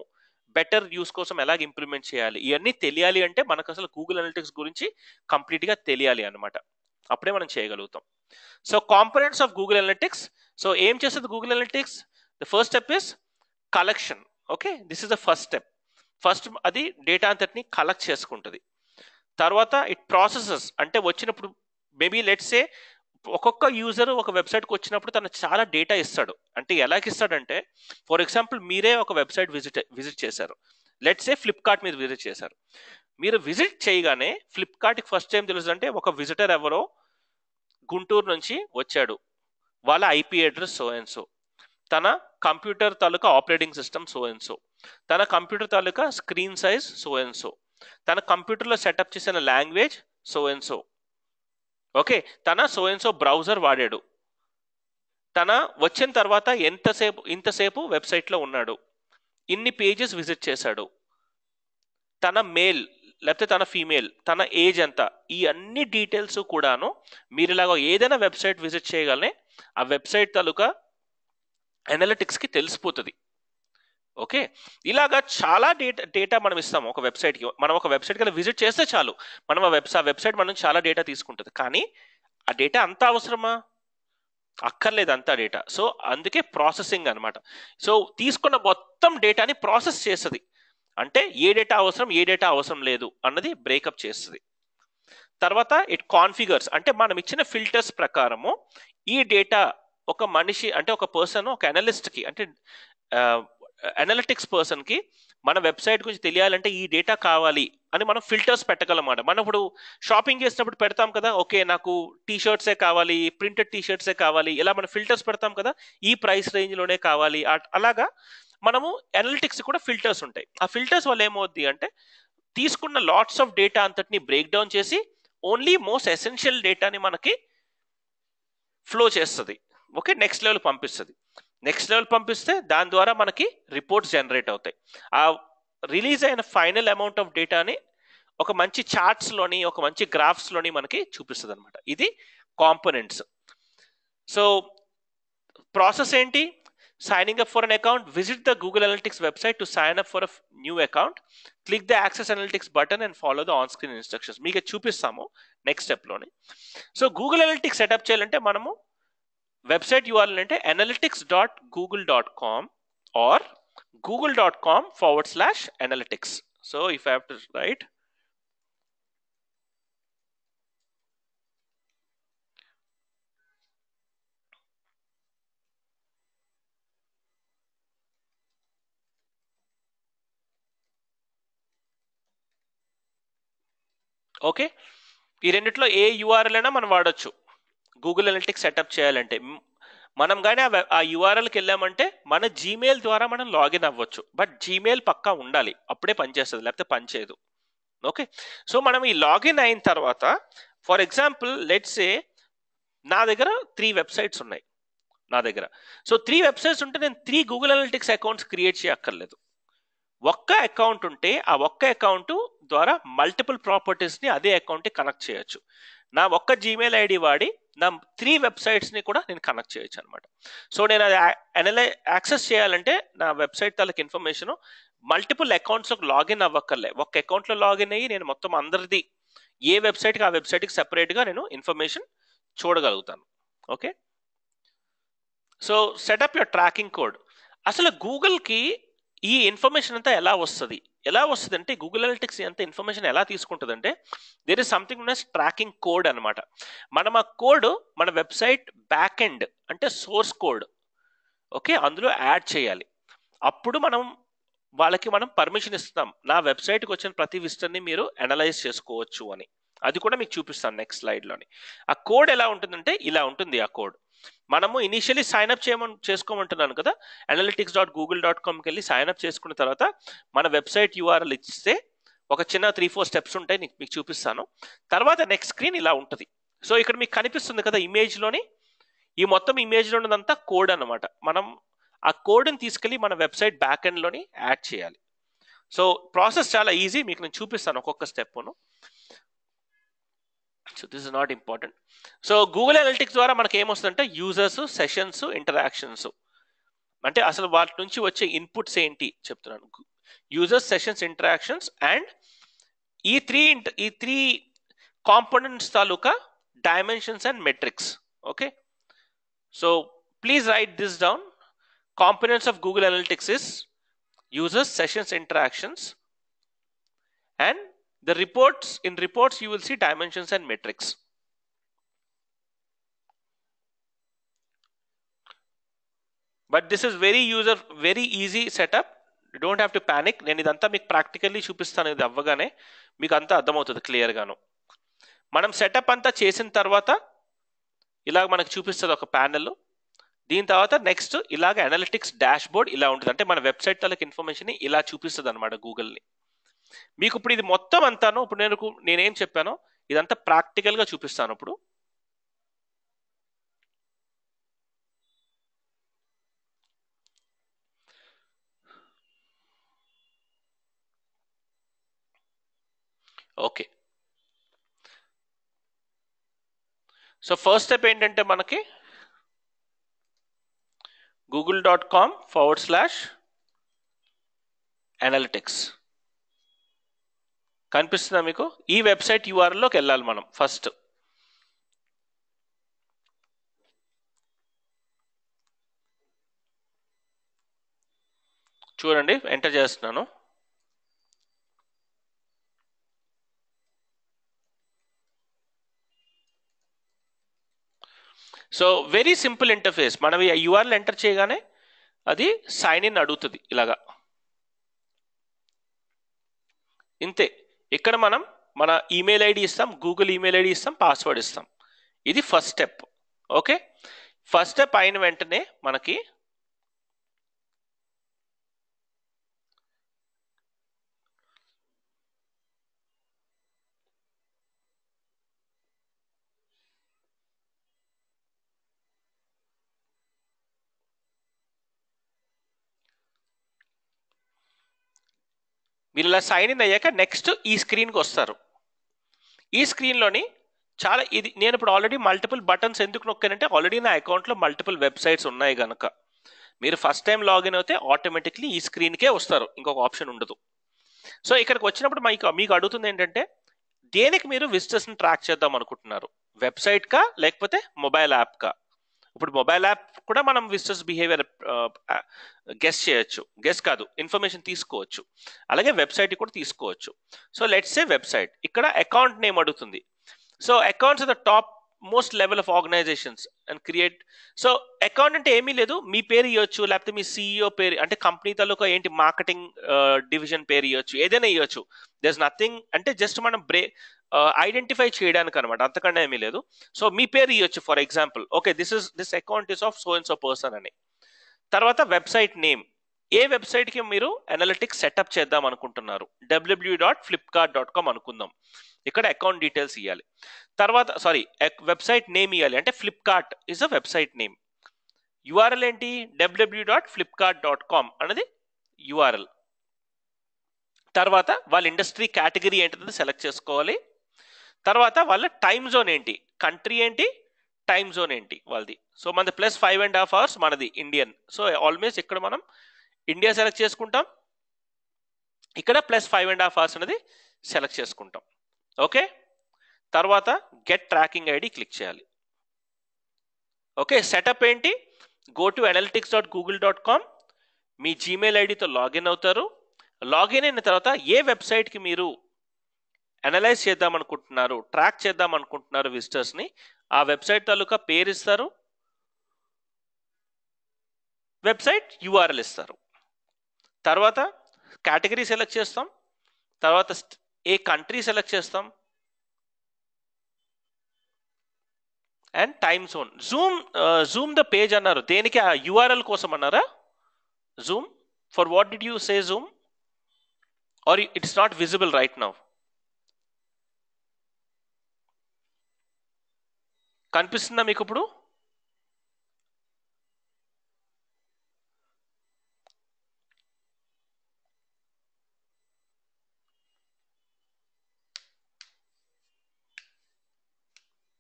బెటర్ యూస్ కోసం ఎలాగ ఇంప్లిమెంట్ చేయాలి, ఇవన్నీ తెలియాలి అంటే మనకు అసలు గూగుల్ అనలిటిక్స్ గురించి కంప్లీట్గా తెలియాలి అనమాట. అప్పుడే మనం చేయగలుగుతాం. So components of Google analytics. So ఏం చేస్తుంది Google analytics? The first step is collection. Okay, this is the first step. First అది డేటా అంతటిని కలెక్ట్ చేసుకుంటుంది. తర్వాత ఇట్ ప్రాసెసెస్, అంటే వచ్చినప్పుడు మేబీ లెట్స్ సే ఒక్కొక్క యూజర్ ఒక వెబ్సైట్కి వచ్చినప్పుడు తను చాలా డేటా ఇస్తాడు. అంటే ఎలాగ ఇస్తాడంటే, ఫర్ ఎగ్జాంపుల్ మీరే ఒక వెబ్సైట్ విజిట్ చేశారు, లెట్స్ సే ఫ్లిప్కార్ట్ మీద విజిట్ చేశారు. మీరు విజిట్ చేయగానే ఫ్లిప్కార్ట్కి ఫస్ట్ ఏం తెలుసు అంటే ఒక విజిటర్ ఎవరో గుంటూరు నుంచి వచ్చాడు, వాళ్ళ IP address so and so, తన కంప్యూటర్ తాలూకా operating system so and so, తన కంప్యూటర్ తాలూకా screen size so and so, తన కంప్యూటర్లో సెటప్ చేసిన language so and so, okay, తన సో అండ్ సో బ్రౌజర్ వాడాడు, తన వచ్చిన తర్వాత ఇంతసేపు వెబ్సైట్లో ఉన్నాడు, ఇన్ని పేజెస్ విజిట్ చేశాడు, తన మేల్ లేకపోతే తన ఫీమేల్, తన ఏజ్ ఎంత, ఈ అన్ని డీటెయిల్స్ కూడాను మీరు ఇలాగ ఏదైనా వెబ్సైట్ విజిట్ చేయగానే ఆ వెబ్సైట్ తాలూకా అనలిటిక్స్కి తెలిసిపోతుంది. ఓకే, ఇలాగా చాలా డేటా మనం ఇస్తాము ఒక వెబ్సైట్కి. మనం ఒక వెబ్సైట్కి విజిట్ చేస్తే చాలు, మనం ఆ వెబ్సైట్ మనం చాలా డేటా తీసుకుంటుంది. కానీ ఆ డేటా అంతా అవసరమా? అక్కర్లేదు అంతా డేటా. సో అందుకే ప్రాసెసింగ్ అనమాట. సో తీసుకున్న మొత్తం డేటాని ప్రాసెస్ చేస్తుంది, అంటే ఏ డేటా అవసరం లేదు అన్నది బ్రేకప్ చేస్తుంది. తర్వాత ఇట్ కాన్ఫిగర్స్, అంటే మనం ఇచ్చిన ఫిల్టర్స్ ప్రకారము ఈ డేటా ఒక మనిషి, అంటే ఒక పర్సన్, ఒక అనలిస్ట్కి, అంటే అనలిటిక్స్ పర్సన్కి మన వెబ్సైట్ గురించి తెలియాలంటే ఈ డేటా కావాలి అని మనం ఫిల్టర్స్ పెట్టగలమాట. మనం ఇప్పుడు షాపింగ్ చేసినప్పుడు పెడతాం కదా, ఓకే నాకు టీషర్ట్సే కావాలి, ప్రింటెడ్ టీషర్ట్సే కావాలి, ఇలా మనం ఫిల్టర్స్ పెడతాం కదా, ఈ ప్రైస్ రేంజ్లోనే కావాలి. అలాగా మనము అనలిటిక్స్ కూడా ఫిల్టర్స్ ఉంటాయి. ఆ ఫిల్టర్స్ వల్ల ఏమవుద్ది అంటే తీసుకున్న లాట్స్ ఆఫ్ డేటా అంతటిని బ్రేక్ డౌన్ చేసి ఓన్లీ మోస్ట్ ఎసెన్షియల్ డేటాని మనకి ఫ్లో చేస్తుంది. ఓకే, నెక్స్ట్ లెవెల్ పంపిస్తే దాని ద్వారా మనకి రిపోర్ట్స్ జనరేట్ అవుతాయి. ఆ రిలీజ్ అయిన ఫైనల్ అమౌంట్ ఆఫ్ డేటాని ఒక మంచి చార్ట్స్లోని, ఒక మంచి గ్రాఫ్స్లోని మనకి చూపిస్తుంది అనమాట. ఇది కాంపోనెంట్స్. సో ప్రాసెస్ ఏంటి? Signing up for an account, visit the Google analytics website to sign up for a new account, click the access analytics button and follow the on screen instructions. మీకు చూపిస్తాము next స్టెప్లోని. So Google analytics setup చేయాలంటే మనము website URL అంటే analytics.google.com or google.com/analytics. So if I have to write, okay, ఈ రెండిట్లో ఏ URL అయినా మనం వాడచ్చు గూగుల్ అనలిటిక్స్ సెటప్ చేయాలంటే. మనం కానీ ఆ URLకి వెళ్ళామంటే మన జీమెయిల్ ద్వారా మనం లాగిన్ అవ్వచ్చు, బట్ జీమెయిల్ పక్కా ఉండాలి, అప్పుడే పనిచేస్తుంది, లేకపోతే పనిచేయదు. ఓకే, సో మనం ఈ లాగిన్ అయిన తర్వాత, ఫర్ ఎగ్జాంపుల్ లెట్స్ సే నా దగ్గర 3 వెబ్సైట్స్ ఉన్నాయి నా దగ్గర. సో 3 వెబ్సైట్స్ ఉంటే నేను 3 గూగుల్ అనలిటిక్స్ అకౌంట్స్ క్రియేట్ చేయక్కర్లేదు. ఒక్క అకౌంట్ ఉంటే ఆ ఒక్క అకౌంట్ ద్వారా మల్టిపుల్ ప్రాపర్టీస్ని అదే అకౌంట్కి కనెక్ట్ చేయొచ్చు. నా ఒక్క జీమెయిల్ ఐడి వాడి నా 3 వెబ్సైట్స్ని కూడా నేను కనెక్ట్ చేయొచ్చు అనమాట. సో నేను అది యాక్సెస్ చేయాలంటే నా వెబ్సైట్ తాలూకు ఇన్ఫర్మేషన్ మల్టిపుల్ అకౌంట్స్లోకి లాగిన్ అవ్వక్కర్లే, ఒక్క అకౌంట్లో లాగిన్ అయ్యి నేను మొత్తం అందరిది ఏ వెబ్సైట్కి ఆ వెబ్సైట్కి సెపరేట్గా నేను ఇన్ఫర్మేషన్ చూడగలుగుతాను. Okay, so setup your tracking code. అసలు గూగుల్కి ఈ ఇన్ఫర్మేషన్ అంతా ఎలా వస్తుంది, ఎలా వస్తుందంటే గూగుల్ అనలిటిక్స్ ఎంత ఇన్ఫర్మేషన్ ఎలా తీసుకుంటుందంటే there is something as tracking code అనమాట. మనం ఆ కోడ్ మన వెబ్సైట్ బ్యాక్ ఎండ్ అంటే సోర్స్ కోడ్ ఓకే అందులో యాడ్ చేయాలి. అప్పుడు మనం పర్మిషన్ ఇస్తాం నా వెబ్సైట్కి వచ్చిన ప్రతి విజిటర్ని మీరు అనలైజ్ చేసుకోవచ్చు అని. అది కూడా మీకు చూపిస్తాను నెక్స్ట్ స్లైడ్లోని. ఆ కోడ్ ఎలా ఉంటుందంటే ఇలా ఉంటుంది ఆ కోడ్. మనము ఇనిషియలీ సైన్అప్ చేసుకోమంటున్నాను కదా, analytics.google.comకి వెళ్ళి సైన్అప్ చేసుకున్న తర్వాత మన వెబ్సైట్ యూఆర్ఎల్ ఇస్తే ఒక చిన్న 3-4 స్టెప్స్ ఉంటాయి, మీకు చూపిస్తాను. తర్వాత నెక్స్ట్ స్క్రీన్ ఇలా ఉంటుంది. సో ఇక్కడ మీకు కనిపిస్తుంది కదా ఇమేజ్లోని, ఈ మొత్తం ఇమేజ్లో ఉన్నదంతా కోడ్ అనమాట. మనం ఆ కోడ్ని తీసుకెళ్ళి మన వెబ్సైట్ బ్యాక్ ఎండ్లోని యాడ్ చేయాలి. సో ప్రాసెస్ చాలా ఈజీ, మీకు నేను చూపిస్తాను ఒక్కొక్క స్టెప్ను. So this is not important. So Google analytics ద్వారా మనకి ఏమొస్తుందంటే యూజర్స్, సెషన్స్, ఇంటరాక్షన్స్, అంటే అసలు వాటి నుంచి వచ్చే ఇన్పుట్స్ ఏంటి చెప్తున్నాను. యూజర్స్, సెషన్స్, ఇంటరాక్షన్స్ అండ్ ఈ త్రీ కాంపోనెంట్స్ తాలూకా dimensions and metrics. Okay, so please write this down. Components of Google Analytics is users, sessions, interactions, and the reports. In reports, you will see dimensions and metrics. But this is very easy setup. You don't have to panic. నేను ఇదంతా మీకు practically చూపిస్తాను. ఇది అవ్వగానే మీకు అంతా అర్థమవుతుంది క్లియర్గాను. మనం సెటప్ అంతా చేసిన తర్వాత ఇలాగ మనకు చూపిస్తుంది ఒక ప్యానెల్. దీని తర్వాత నెక్స్ట్ ఇలాగ అనలిటిక్స్ డాష్ బోర్డ్ ఇలా ఉంటుంది. అంటే మన వెబ్సైట్ తాలూకు ఇన్ఫర్మేషన్ ఇలా చూపిస్తుంది అనమాట గూగుల్ని. మీకు ఇప్పుడు ఇది మొత్తం అంతాను ఇప్పుడు నేనేం చెప్పానో ఇదంతా ప్రాక్టికల్గా చూపిస్తాను ఇప్పుడు. ఓకే, సో ఫస్ట్ స్టెప్ ఏంటంటే మనకి google.com/analytics కనిపిస్తుందా మీకు? ఈ వెబ్సైట్ యూఆర్ఎల్లోకి వెళ్ళాలి మనం ఫస్ట్. చూడండి ఎంటర్ చేస్తున్నాను. So very simple interface. మనం ఈ యూఆర్ఎల్ ఎంటర్ చేయగానే అది సైన్ ఇన్ అడుగుతుంది ఇలాగా. ఇంతే. ఇక్కడ మనం మన ఈమెయిల్ ఐడి ఇస్తాం, గూగుల్ ఈమెయిల్ ఐడి ఇస్తాం, పాస్వర్డ్ ఇస్తాం. ఇది first step. Okay, first step అయిన వెంటనే మనకి మీరు ఇలా సైన్ ఇన్ అయ్యాక నెక్స్ట్ ఈ స్క్రీన్కి వస్తారు. ఈ స్క్రీన్లోని నేను ఇప్పుడు ఆల్రెడీ మల్టిపుల్ బటన్స్ ఎందుకు నొక్కానంటే ఆల్రెడీ నా అకౌంట్లో మల్టిపుల్ వెబ్సైట్స్ ఉన్నాయి కనుక. మీరు ఫస్ట్ టైం లాగిన్ అయితే ఆటోమేటిక్లీ ఈ స్క్రీన్కే వస్తారు, ఇంకొక ఆప్షన్ ఉండదు. సో ఇక్కడికి వచ్చినప్పుడు మీకు అడుగుతుంది ఏంటంటే దేనికి మీరు విజిటర్స్ని ట్రాక్ చేద్దాం అనుకుంటున్నారు, వెబ్సైట్కా లేకపోతే మొబైల్ యాప్కా? ఇప్పుడు మొబైల్ యాప్ కూడా మనం విజిటర్స్ బిహేవియర్ గెస్ చేయొచ్చు, గెస్ కాదు ఇన్ఫర్మేషన్ తీసుకోవచ్చు. అలాగే వెబ్సైట్ కూడా తీసుకోవచ్చు. So let's say website. ఇక్కడ అకౌంట్ నేమ్ అడుగుతుంది. So accounts are the top most level of organisations and create. So account అంటే ఏమీ లేదు, మీ పేరు ఇవ్వచ్చు, లేకపోతే మీ సిఇఓ పేరు, అంటే కంపెనీ తాలూకా ఏంటి మార్కెటింగ్ డివిజన్ పేరు ఇవ్వచ్చు, ఏదైనా ఇవ్వచ్చు. దర్ ఇస్ నథింగ్, అంటే జస్ట్ మనం ఐడెంటిఫై చేయడానికి అనమాట, అంతకన్నా ఏమీ లేదు. సో మీ పేరు ఇవ్వచ్చు, for example okay this account is of so and so person అని. తర్వాత వెబ్సైట్ నేమ్, ఏ వెబ్సైట్కి మీరు అనలిటిక్స్ సెటప్ చేద్దాం అనుకుంటున్నారు, www.flipkart.com అనుకుందాం. ఇక్కడ అకౌంట్ డీటెయిల్స్ ఇవ్వాలి. తర్వాత వెబ్సైట్ నేమ్ ఇవ్వాలి, అంటే Flipkart is a website name. URL ఏంటి, www.flipkart.com అనేది యూఆర్ఎల్. తర్వాత వాళ్ళ ఇండస్ట్రీ కేటగిరీ ఏంటిది సెలెక్ట్ చేసుకోవాలి. తర్వాత వాళ్ళ టైమ్ జోన్ ఏంటి, కంట్రీ ఏంటి, టైమ్ జోన్ ఏంటి వాళ్ళది. సో మనది +5.5 hours మనది ఇండియన్. సో ఆల్మోస్ట్ ఇక్కడ మనం ఇండియా సెలెక్ట్ చేసుకుంటాం, ఇక్కడ +5.5 hours అనేది సెలెక్ట్ చేసుకుంటాం. ఓకే, తర్వాత గెట్ ట్రాకింగ్ ఐడి క్లిక్ చేయాలి. ఓకే, సెటప్ ఏంటి, go to analytics.google.com, me Gmail ఐడితో లాగిన్ అవుతారు. లాగిన్ అయిన తర్వాత ఏ వెబ్సైట్కి మీరు అనలైజ్ చేద్దాం అనుకుంటున్నారు, ట్రాక్ చేద్దాం అనుకుంటున్నారు విజిటర్స్ని, ఆ వెబ్సైట్ తాలూకా పేరు ఇస్తారు, వెబ్సైట్ యూఆర్ఎల్ ఇస్తారు. తర్వాత కేటగిరీ సెలెక్ట్ చేస్తాం, తర్వాత ఏ కంట్రీ సెలెక్ట్ చేస్తాం, and time zone. Zoom the page అన్నారు, దేనికి? ఆ యూఆర్ఎల్ కోసం అన్నారా? Zoom for what did you say zoom? Or it's not visible right now? కనిపిస్తుందా మీకు ఇప్పుడు?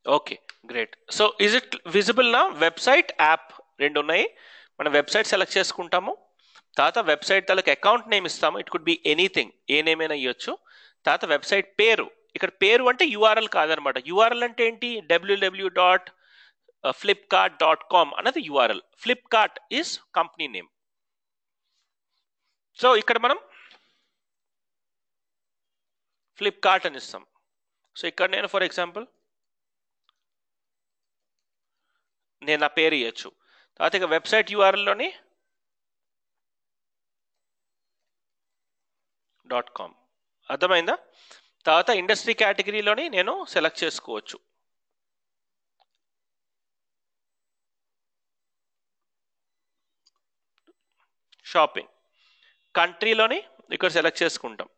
Okay, great. So is it visible నా? వెబ్సైట్, యాప్ రెండు ఉన్నాయి. మనం వెబ్సైట్ సెలెక్ట్ చేసుకుంటాము, తర్వాత వెబ్సైట్ తలకు అకౌంట్ నేమ్ ఇస్తాము. ఇట్ కుడ్ బి ఎనీథింగ్, ఏ నేమ్ అయినా ఇవ్వచ్చు. తర్వాత వెబ్సైట్ పేరు, ఇక్కడ పేరు అంటే యూఆర్ఎల్ కాదనమాట. యూఆర్ఎల్ అంటే ఏంటి? www.flipkart.com అన్నది URL. Flipkart is company name. So ఇక్కడ మనం ఫ్లిప్కార్ట్ అని ఇస్తాం. సో ఇక్కడ నేను ఫర్ ఎగ్జాంపుల్ నేను నా పేరు ఇవ్వచ్చు. తర్వాత ఇక వెబ్సైట్ యూఆర్ఎల్లోని .com, అర్థమైందా? తర్వాత ఇండస్ట్రీ కేటగిరీలోని నేను సెలెక్ట్ చేసుకోవచ్చు. షాపింగ్. కంట్రీలోని ఇక్కడ సెలెక్ట్ చేసుకుంటాం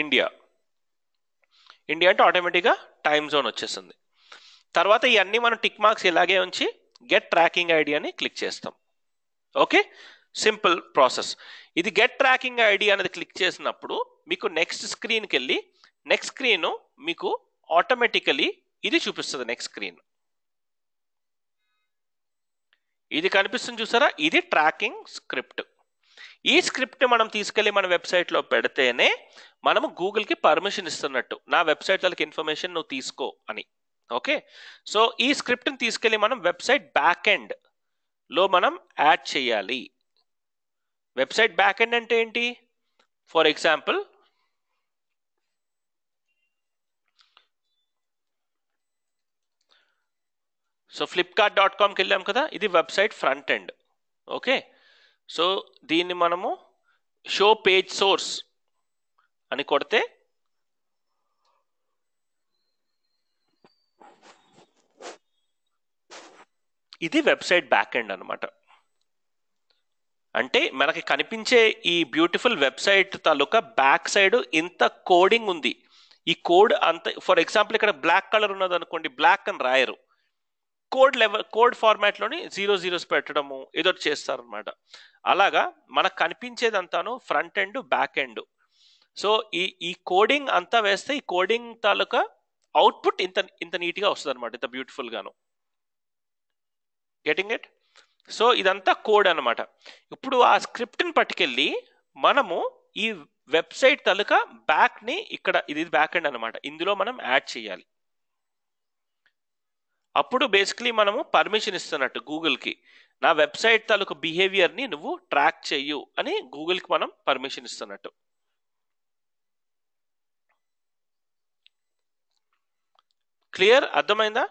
ఇండియా. ఇండియా అంటే ఆటోమేటిక్గా టైమ్ జోన్ వచ్చేస్తుంది. తర్వాత ఇవన్నీ మనం టిక్ మార్క్స్ ఇలాగే ఉంచి గెట్ ట్రాకింగ్ ఐడి అని క్లిక్ చేస్తాం. Okay, simple process. ఇది గెట్ ట్రాకింగ్ ఐడి అనేది క్లిక్ చేసినప్పుడు మీకు నెక్స్ట్ స్క్రీన్కి వెళ్ళి, నెక్స్ట్ స్క్రీన్ మీకు ఆటోమేటికలీ ఇది చూపిస్తుంది. నెక్స్ట్ స్క్రీన్ ఇది కనిపిస్తుంది చూసారా? ఇది ట్రాకింగ్ స్క్రిప్ట్. ఈ స్క్రిప్ట్ మనం తీసుకెళ్ళి మన వెబ్సైట్లో పెడితేనే మనము గూగుల్కి పర్మిషన్ ఇస్తున్నట్టు, నా వెబ్సైట్ వాళ్ళకి ఇన్ఫర్మేషన్ నువ్వు తీసుకో అని. ఓకే, సో ఈ స్క్రిప్ట్ని తీసుకెళ్ళి మనం వెబ్సైట్ బ్యాక్ ఎండ్ లో మనం యాడ్ చేయాలి. వెబ్సైట్ బ్యాక్ ఎండ్ అంటే ఏంటి? ఫర్ ఎగ్జాంపుల్ సో flipkart.comకి వెళ్ళాం కదా, ఇది website front end. Okay, so దీన్ని మనము షో పేజ్ సోర్స్ అని కొడితే ఇది వెబ్సైట్ బ్యాక్ ఎండ్ అనమాట. అంటే మనకి కనిపించే ఈ బ్యూటిఫుల్ వెబ్సైట్ తాలూకా బ్యాక్ సైడ్ ఇంత కోడింగ్ ఉంది. ఈ కోడ్ అంత, ఫర్ ఎగ్జాంపుల్ ఇక్కడ బ్లాక్ కలర్ ఉన్నది అనుకోండి, బ్లాక్ అని రాయరు, కోడ్ ఫార్మాట్లోని 0 పెట్టడము ఏదో చేస్తారనమాట. అలాగా మనకు కనిపించేదంతాను front end, back end. So ఈ కోడింగ్ అంతా వేస్తే ఈ కోడింగ్ తాలూకా అవుట్పుట్ ఇంత నీట్గా వస్తుంది అనమాట, ఇంత బ్యూటిఫుల్ గాను. Getting it? సో ఇదంతా కోడ్ అనమాట. ఇప్పుడు ఆ స్క్రిప్ట్ని పట్టుకెళ్ళి మనము ఈ వెబ్సైట్ తాలూకా బ్యాక్ని ఇక్కడ, ఇది బ్యాక్ ఎండ్ అనమాట, ఇందులో మనం యాడ్ చేయాలి. అప్పుడు బేసిక్లీ మనము పర్మిషన్ ఇస్తున్నట్టు గూగుల్కి, నా వెబ్సైట్ తాలూకు బిహేవియర్ని నువ్వు ట్రాక్ చెయ్యు అని గూగుల్కి మనం పర్మిషన్ ఇస్తున్నట్టు. క్లియర్? అర్థమైందా?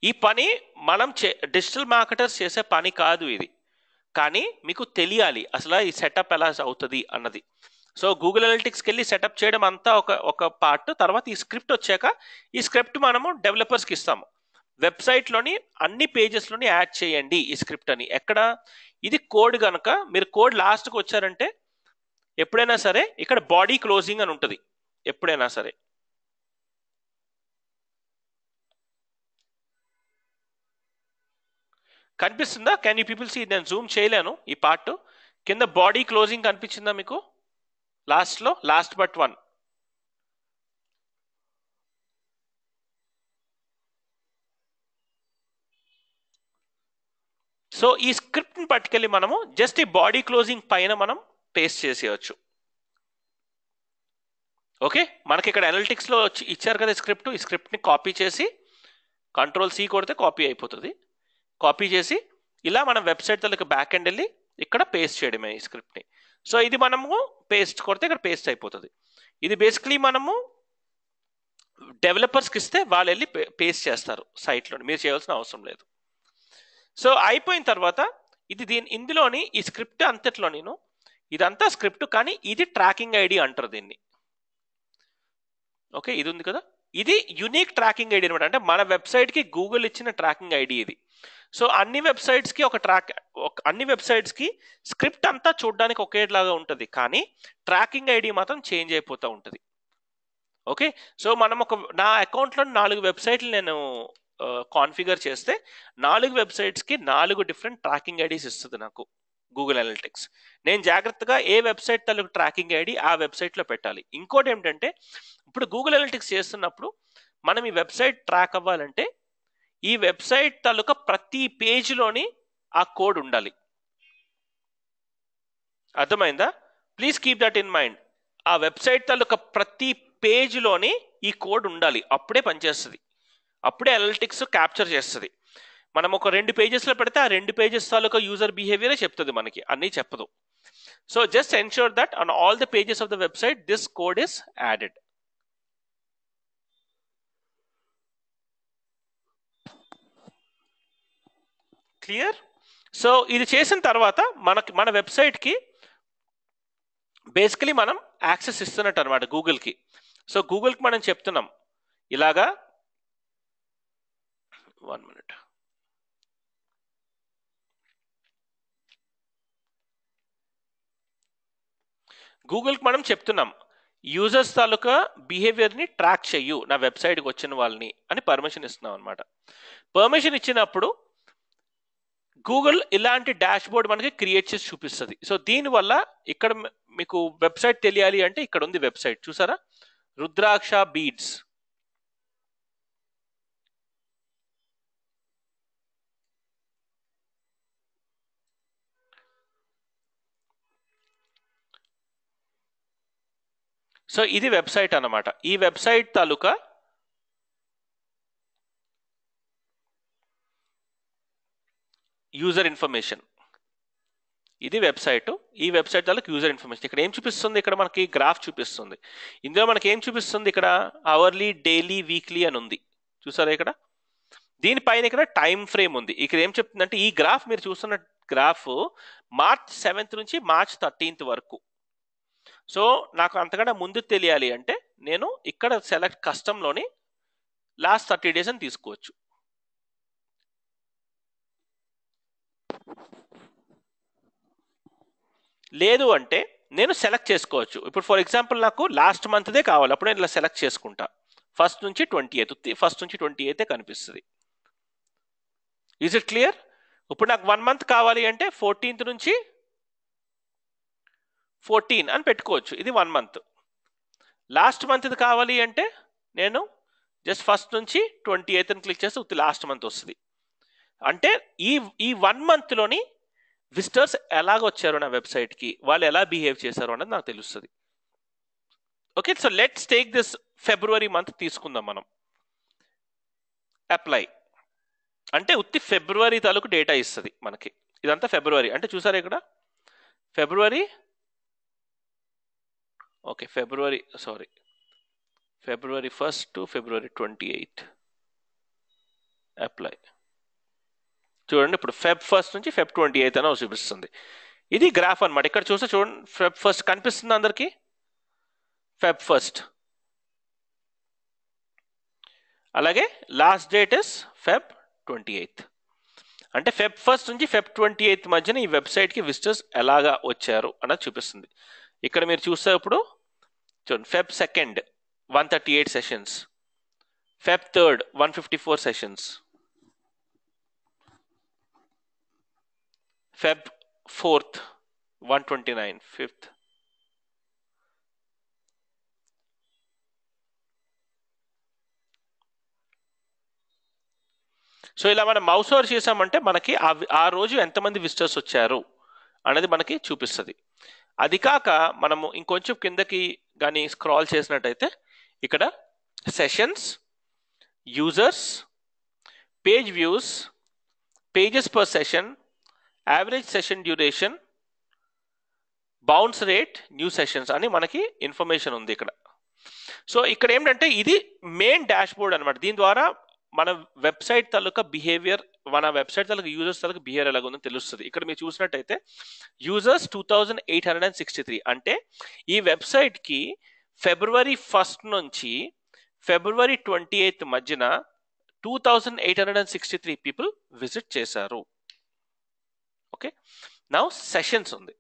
ఈ పని మనం డిజిటల్ మార్కెటర్స్ చేసే పని కాదు ఇది, కానీ మీకు తెలియాలి అసలు ఈ సెటప్ ఎలా అవుతుంది అన్నది. సో గూగుల్ అనలిటిక్స్కి వెళ్ళి సెటప్ చేయడం అంతా ఒక పార్ట్. తర్వాత ఈ స్క్రిప్ట్ వచ్చాక ఈ స్క్రిప్ట్ మనము డెవలపర్స్కి ఇస్తాము. వెబ్సైట్లోని అన్ని పేజెస్లోని యాడ్ చేయండి ఈ స్క్రిప్ట్ అని. ఎక్కడ? ఇది కోడ్ కనుక మీరు కోడ్ లాస్ట్కి వచ్చారంటే ఎప్పుడైనా సరే ఇక్కడ బాడీ క్లోజింగ్ అని ఉంటుంది. ఎప్పుడైనా సరే కనిపిస్తుందా? Can you people see? నేను జూమ్ చేయలేను ఈ పార్ట్. కింద బాడీ క్లోజింగ్ కనిపించిందా మీకు? లాస్ట్లో, లాస్ట్ బట్ వన్. సో ఈ స్క్రిప్ట్ని పట్టుకెళ్ళి మనము జస్ట్ ఈ బాడీ క్లోజింగ్ పైన మనం పేస్ట్ చేసేయచ్చు. ఓకే, మనకి ఇక్కడ అనలిటిక్స్లో ఇచ్చారు కదా స్క్రిప్ట్. ఈ స్క్రిప్ట్ని కాపీ చేసి Ctrl+C కొడితే కాపీ అయిపోతుంది. కాపీ చేసి ఇలా మనం వెబ్సైట్ తలకు బ్యాక్ ఎండ్ వెళ్ళి ఇక్కడ పేస్ట్ చేయడమే ఈ స్క్రిప్ట్ని. సో ఇది మనము పేస్ట్ కొడితే ఇక్కడ పేస్ట్ అయిపోతుంది. ఇది బేసిక్లీ మనము డెవలపర్స్కి ఇస్తే వాళ్ళు వెళ్ళి పేస్ట్ చేస్తారు సైట్లో, మీరు చేయాల్సిన అవసరం లేదు. సో అయిపోయిన తర్వాత ఇందులోని ఈ స్క్రిప్ట్ అంతట్లో ఇదంతా స్క్రిప్ట్, కానీ ఇది ట్రాకింగ్ ఐడి అంటారు దీన్ని. ఓకే, ఇది ఉంది కదా, ఇది యునిక్ ట్రాకింగ్ ఐడి అనమాట. అంటే మన వెబ్సైట్కి గూగుల్ ఇచ్చిన ట్రాకింగ్ ఐడి ఇది. సో అన్ని వెబ్సైట్స్కి స్క్రిప్ట్ అంతా చూడడానికి ఒకేలాగా ఉంటుంది, కానీ ట్రాకింగ్ ఐడి మాత్రం చేంజ్ అయిపోతూ ఉంటుంది. ఓకే, సో మనం నా అకౌంట్లో 4 వెబ్సైట్లు నేను కాన్ఫిగర్ చేస్తే 4 వెబ్సైట్స్కి 4 డిఫరెంట్ ట్రాకింగ్ ఐడీస్ ఇస్తుంది నాకు గూగుల్ అనలిటిక్స్. నేను జాగ్రత్తగా ఏ వెబ్సైట్ తాలూకు ట్రాకింగ్ ఐడి ఆ వెబ్సైట్లో పెట్టాలి. ఇంకోటి ఏమిటంటే, ఇప్పుడు గూగుల్ అనలిటిక్స్ చేస్తున్నప్పుడు మనం ఈ వెబ్సైట్ ట్రాక్ అవ్వాలంటే ఈ వెబ్సైట్ తాలూకా ప్రతి పేజ్లోని ఆ కోడ్ ఉండాలి. అర్థమైందా? Please keep that in mind. ఆ వెబ్సైట్ తాలూకా ప్రతి పేజ్లోని ఈ కోడ్ ఉండాలి, అప్పుడే పనిచేస్తుంది, అప్పుడే అనలిటిక్స్ క్యాప్చర్ చేస్తుంది. మనం ఒక 2 పేజెస్లో పెడితే ఆ 2 పేజెస్ తాలూకా యూజర్ బిహేవియరే చెప్తుంది మనకి, అన్నీ చెప్పదు. So just ensure that on all the pages of the website this code is added. Clear? So ఇది చేసిన తర్వాత మన వెబ్సైట్కి బేసికలీ మనం యాక్సెస్ ఇస్తున్నట్టు అనమాట గూగుల్కి. సో గూగుల్కి మనం చెప్తున్నాం ఇలాగా, 1 minute, గూగుల్కి మనం చెప్తున్నాం యూజర్స్ తాలూకా బిహేవియర్ని ట్రాక్ చెయ్యు నా వెబ్సైట్కి వచ్చిన వాళ్ళని అని పర్మిషన్ ఇస్తున్నాం అనమాట. పర్మిషన్ ఇచ్చినప్పుడు గూగుల్ ఇలాంటి డాష్ బోర్డ్ మనకి క్రియేట్ చేసి చూపిస్తుంది. సో దీనివల్ల ఇక్కడ మీకు వెబ్సైట్ తెలియాలి అంటే ఇక్కడ ఉంది వెబ్సైట్, చూసారా, రుద్రాక్ష బీడ్స్. సో ఇది వెబ్సైట్ అన్నమాట. ఈ వెబ్సైట్ తాలూకా యూజర్ ఇన్ఫర్మేషన్, ఇది వెబ్సైట్. ఈ వెబ్సైట్ తాలూకా యూజర్ ఇన్ఫర్మేషన్ ఇక్కడ ఏం చూపిస్తుంది, ఇక్కడ మనకి గ్రాఫ్ చూపిస్తుంది. ఇందులో మనకి ఏం చూపిస్తుంది, ఇక్కడ అవర్లీ, డైలీ, వీక్లీ అని ఉంది, చూసారా ఇక్కడ. దీనిపైన ఇక్కడ టైం ఫ్రేమ్ ఉంది. ఇక్కడ ఏం చెప్తుందంటే ఈ గ్రాఫ్ మీరు చూస్తున్న గ్రాఫ్ March 7th నుంచి March 13th వరకు. సో నాకు అంతకన్నా ముందు తెలియాలి అంటే నేను ఇక్కడ సెలెక్ట్ కస్టమ్లోని లాస్ట్ 30 days అని తీసుకోవచ్చు. లేదు అంటే నేను సెలెక్ట్ చేసుకోవచ్చు. ఇప్పుడు ఫర్ ఎగ్జాంపుల్ నాకు లాస్ట్ మంత్దే కావాలి, అప్పుడు నేను ఇలా సెలెక్ట్ చేసుకుంటా. 1st నుంచి 28th కనిపిస్తుంది. Is it clear? ఇప్పుడు నాకు 1 month కావాలి అంటే 14th నుంచి 14 అని పెట్టుకోవచ్చు, ఇది 1 month. లాస్ట్ మంత్ కావాలి అంటే నేను జస్ట్ 1st నుంచి 28th అని క్లిక్ చేస్తే లాస్ట్ మంత్ వస్తుంది. అంటే ఈ 1 monthలోని విజిటర్స్ ఎలాగ వచ్చారు నా వెబ్సైట్కి, వాళ్ళు ఎలా బిహేవ్ చేశారు అన్నది నాకు తెలుస్తుంది. Okay, so let's take this February month తీసుకుందాం మనం. అప్లై అంటే ఫిబ్రవరి తాలూకు డేటా ఇస్తుంది మనకి. ఇదంతా ఫిబ్రవరి అంటే చూసారా ఇక్కడ ఫిబ్రవరి, okay February 1st to February 28th. Apply చూడండి, ఇప్పుడు Feb 1st నుంచి Feb 28th అని చూపిస్తుంది. ఇది గ్రాఫ్ అనమాట. ఇక్కడ చూస్తే చూడండి Feb 1st కనిపిస్తుంది అందరికి, Feb 1st. అలాగే last date is Feb 28th. అంటే Feb 1st నుంచి Feb 28th మధ్యన ఈ వెబ్సైట్కి విజిటర్స్ ఎలాగా వచ్చారు అన్నది చూపిస్తుంది. ఇక్కడ మీరు చూస్తే ఇప్పుడు చూడండి Feb 2nd 138 sessions, Feb 3rd 154 sessions, Feb 4th 129, 5th. So ఇలా మనం మౌస్ ఓవర్ చేసామంటే మనకి ఆ రోజు ఎంతమంది విజిటర్స్ వచ్చారు అనేది మనకి చూపిస్తుంది. అది కాక మనము ఇంకొంచెం కిందకి కానీ స్క్రాల్ చేసినట్టయితే ఇక్కడ sessions, users, page views, pages per session, average session duration, bounce rate, new sessions అని మనకి ఇన్ఫర్మేషన్ ఉంది ఇక్కడ. సో ఇక్కడ ఏంటంటే ఇది మెయిన్ డాష్ బోర్డ్ అనమాట. దీని ద్వారా మన వెబ్సైట్ తాలూకా బిహేవియర్, మన వెబ్సైట్ తాలూకా యూజర్స్ తాలూకా బిహేవియర్ ఎలాగ ఉందో తెలుస్తుంది. ఇక్కడ మీరు చూసినట్టయితే యూజర్స్ 2863, అంటే ఈ వెబ్సైట్కి February 1st నుంచి February 28th మధ్యన 2863 పీపుల్ విజిట్ చేశారు. ఓకే, నౌ సెషన్స్ ఉంది.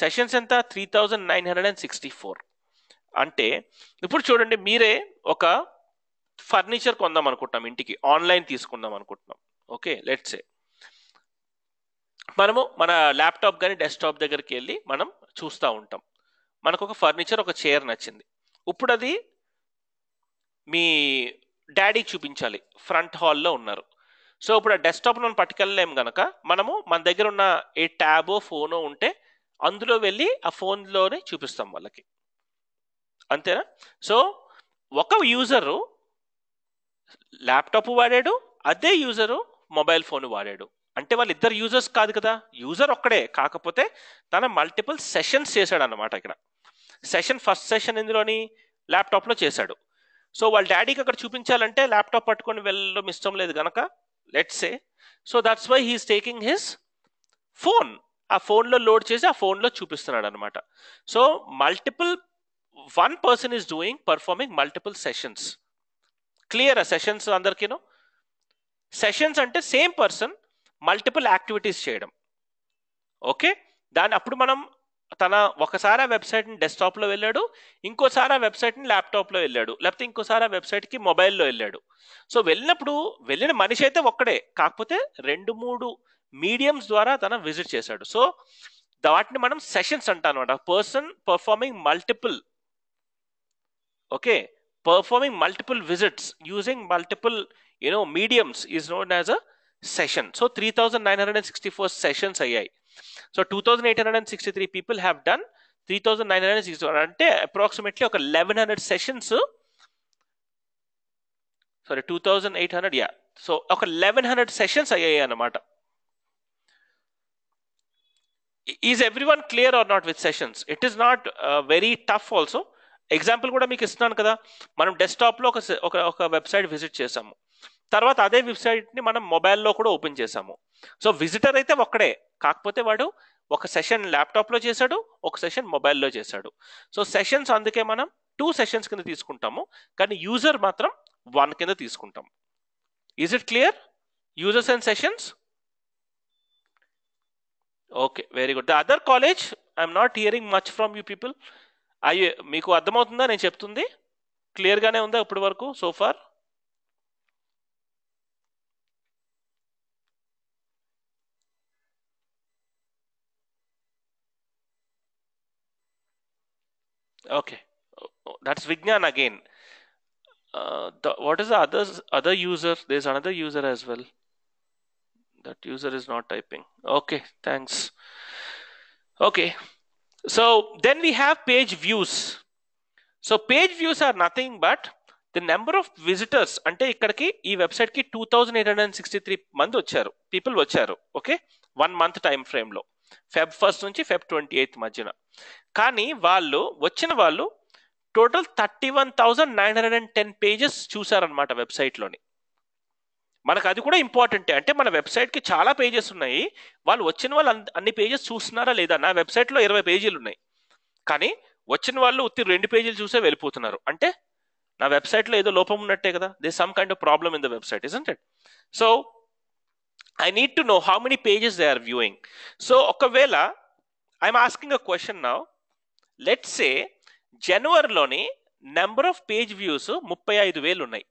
సెషన్స్ ఎంత? 3964. అంటే ఇప్పుడు చూడండి, మీరే ఒక ఫర్నిచర్ కొందాం అనుకుంటున్నాం, ఇంటికి ఆన్లైన్ తీసుకుందాం అనుకుంటున్నాం. ఓకే, లెట్స్ సే మనము మన ల్యాప్టాప్ కానీ డెస్క్టాప్ దగ్గరికి వెళ్ళి మనం చూస్తూ ఉంటాం. మనకు ఒక ఫర్నిచర్, ఒక చైర్ నచ్చింది. ఇప్పుడు అది మీ డాడీకి చూపించాలి, ఫ్రంట్ హాల్లో ఉన్నారు. సో ఇప్పుడు ఆ డెస్క్టాప్ మనం పట్టుకెళ్ళలేము కనుక మనము మన దగ్గర ఉన్న ఏ ట్యాబో ఫోనో ఉంటే అందులో వెళ్ళి ఆ ఫోన్లోనే చూపిస్తాం వాళ్ళకి, అంతేనా? సో ఒక యూజరు ల్యాప్టాప్ వాడాడు, అదే యూజరు మొబైల్ ఫోన్ వాడాడు. అంటే వాళ్ళు ఇద్దరు యూజర్స్ కాదు కదా, యూజర్ ఒక్కడే, కాకపోతే తన మల్టిపుల్ సెషన్స్ చేశాడు అన్నమాట. ఇక్కడ సెషన్, ఫస్ట్ సెషన్ ఇందులోని ల్యాప్టాప్లో చేశాడు. సో వాళ్ళ డాడీకి అక్కడ చూపించాలంటే ల్యాప్టాప్ పట్టుకొని వెళ్ళడం ఇష్టం లేదు కనుక let's say, so that's why he's taking his phone. ఆ ఫోన్లో లోడ్ చేసి ఆ ఫోన్లో చూపిస్తున్నాడు అనమాట. So multiple, one person is doing, performing multiple sessions. Clear? ఆ సెషన్స్ అందరికీను. సెషన్స్ అంటే సేమ్ పర్సన్ మల్టిపుల్ యాక్టివిటీస్ చేయడం. ఓకే, దాని అప్పుడు మనం తన ఒకసారి ఆ వెబ్సైట్ని డెస్క్టాప్లో వెళ్ళాడు, ఇంకోసారి ఆ వెబ్సైట్ని ల్యాప్టాప్లో వెళ్ళాడు, లేకపోతే ఇంకోసారి ఆ వెబ్సైట్కి మొబైల్లో వెళ్ళాడు. సో వెళ్ళినప్పుడు వెళ్ళిన మనిషి అయితే ఒక్కడే, కాకపోతే 2-3 మీడియంస్ ద్వారా తన విజిట్ చేశాడు. సో వాటిని మనం సెషన్స్ అంటాం అనమాట. Person performing multiple, okay, performing multiple visits using multiple mediums is known as a session. So 3964 sessions ayyayi. So 2863 people have done 3964 ante approximately oka 1100 sessions, sorry 2800, yeah, so oka 1100 sessions ayyayi anamata. Is everyone clear or not with sessions? It is not very tough also. Example కూడా మీకు ఇస్తున్నాను కదా, మనం డెస్క్టాప్లో ఒక website visit చేసాము, తర్వాత అదే వెబ్సైట్ని మనం మొబైల్లో కూడా ఓపెన్ చేసాము. సో విజిటర్ అయితే ఒక్కడే, కాకపోతే వాడు ఒక సెషన్ ల్యాప్టాప్లో చేశాడు, ఒక సెషన్ మొబైల్లో చేశాడు. సో సెషన్స్ అందుకే మనం 2 సెషన్స్ కింద తీసుకుంటాము, కానీ యూజర్ మాత్రం 1 కింద తీసుకుంటాం. Is it clear? Users and sessions. Okay, very good. The other college, I'm not hearing much from you people. అయ్యే మీకు అర్థమవుతుందా నేను చెప్తుంది? క్లియర్గానే ఉందా ఇప్పటి వరకు so far? Okay, that's Vignan again. What is the other user? There's another user as well. That user is not typing. Okay, thanks. Okay, so then we have page views. So page views are nothing but the number of visitors. అంటే ఇక్కడికి ఈ website కి 2863 మంది వచ్చారు, people వచ్చారు. Okay, 1 month time frame లో, Feb 1st నుంచి Feb 28th మధ్యన. కానీ వచ్చిన వాళ్ళు టోటల్ 31,910 పేజెస్ చూసారనమాట వెబ్సైట్లోని. మనకు అది కూడా ఇంపార్టెంటే, అంటే మన వెబ్సైట్కి చాలా పేజెస్ ఉన్నాయి, వాళ్ళు వచ్చిన వాళ్ళు అన్ని పేజెస్ చూస్తున్నారా లేదా? నా వెబ్సైట్లో 20 పేజీలు ఉన్నాయి, కానీ వచ్చిన వాళ్ళు 2 పేజీలు చూసే వెళ్ళిపోతున్నారు. అంటే నా వెబ్సైట్లో ఏదో లోపం ఉన్నట్టే కదా. They some kind of problem in the website, isn't it? So I need to know how many pages they are viewing. So ఒకవేళ I'm asking a question now, let's say జనవరిలోని నెంబర్ ఆఫ్ పేజ్ వ్యూస్ 35,000 ఉన్నాయి,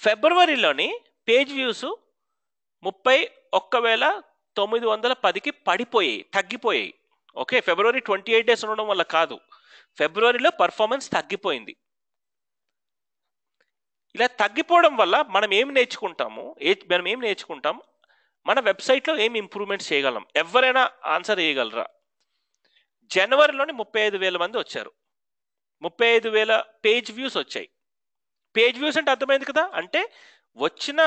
ఫిబ్రవరిలోని page views 31,910కి తగ్గిపోయాయి. Okay, ఫిబ్రవరి 28 days ఉండడం వల్ల కాదు, ఫిబ్రవరిలో performance తగ్గిపోయింది. ఇలా తగ్గిపోవడం వల్ల మనం ఏం నేర్చుకుంటాం, మన వెబ్సైట్లో ఏం ఇంప్రూవ్మెంట్స్ చేయగలం? ఎవరైనా ఆన్సర్ చేయగలరా? జనవరిలోని 35,000 మంది వచ్చారు, 35,000 పేజ్ వ్యూస్ వచ్చాయి. పేజ్ వ్యూస్ అంటే అర్థమైంది కదా, అంటే వచ్చిన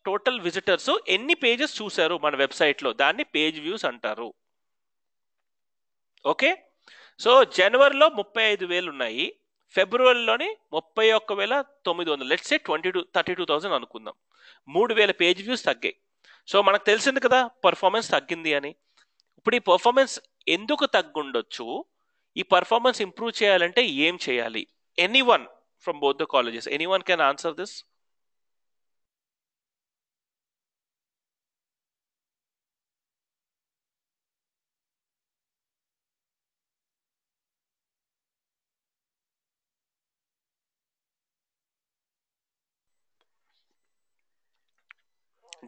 టోటల్ విజిటర్స్ ఎన్ని పేజెస్ చూశారు మన వెబ్సైట్లో, దాన్ని పేజ్ వ్యూస్ అంటారు. ఓకే, సో జనవరిలో 35,000 ఉన్నాయి, ఫిబ్రవరిలోని 31,900, లెట్స్ సే 32,000 అనుకుందాం. 3,000 పేజ్ వ్యూస్ తగ్గాయి. సో మనకు తెలిసింది కదా పర్ఫార్మెన్స్ తగ్గింది అని. ఇప్పుడు ఈ పర్ఫార్మెన్స్ ఎందుకు తగ్గుండొచ్చు, ఈ పర్ఫార్మెన్స్ ఇంప్రూవ్ చేయాలంటే ఏం చేయాలి? Anyone from both the colleges, anyone can answer this?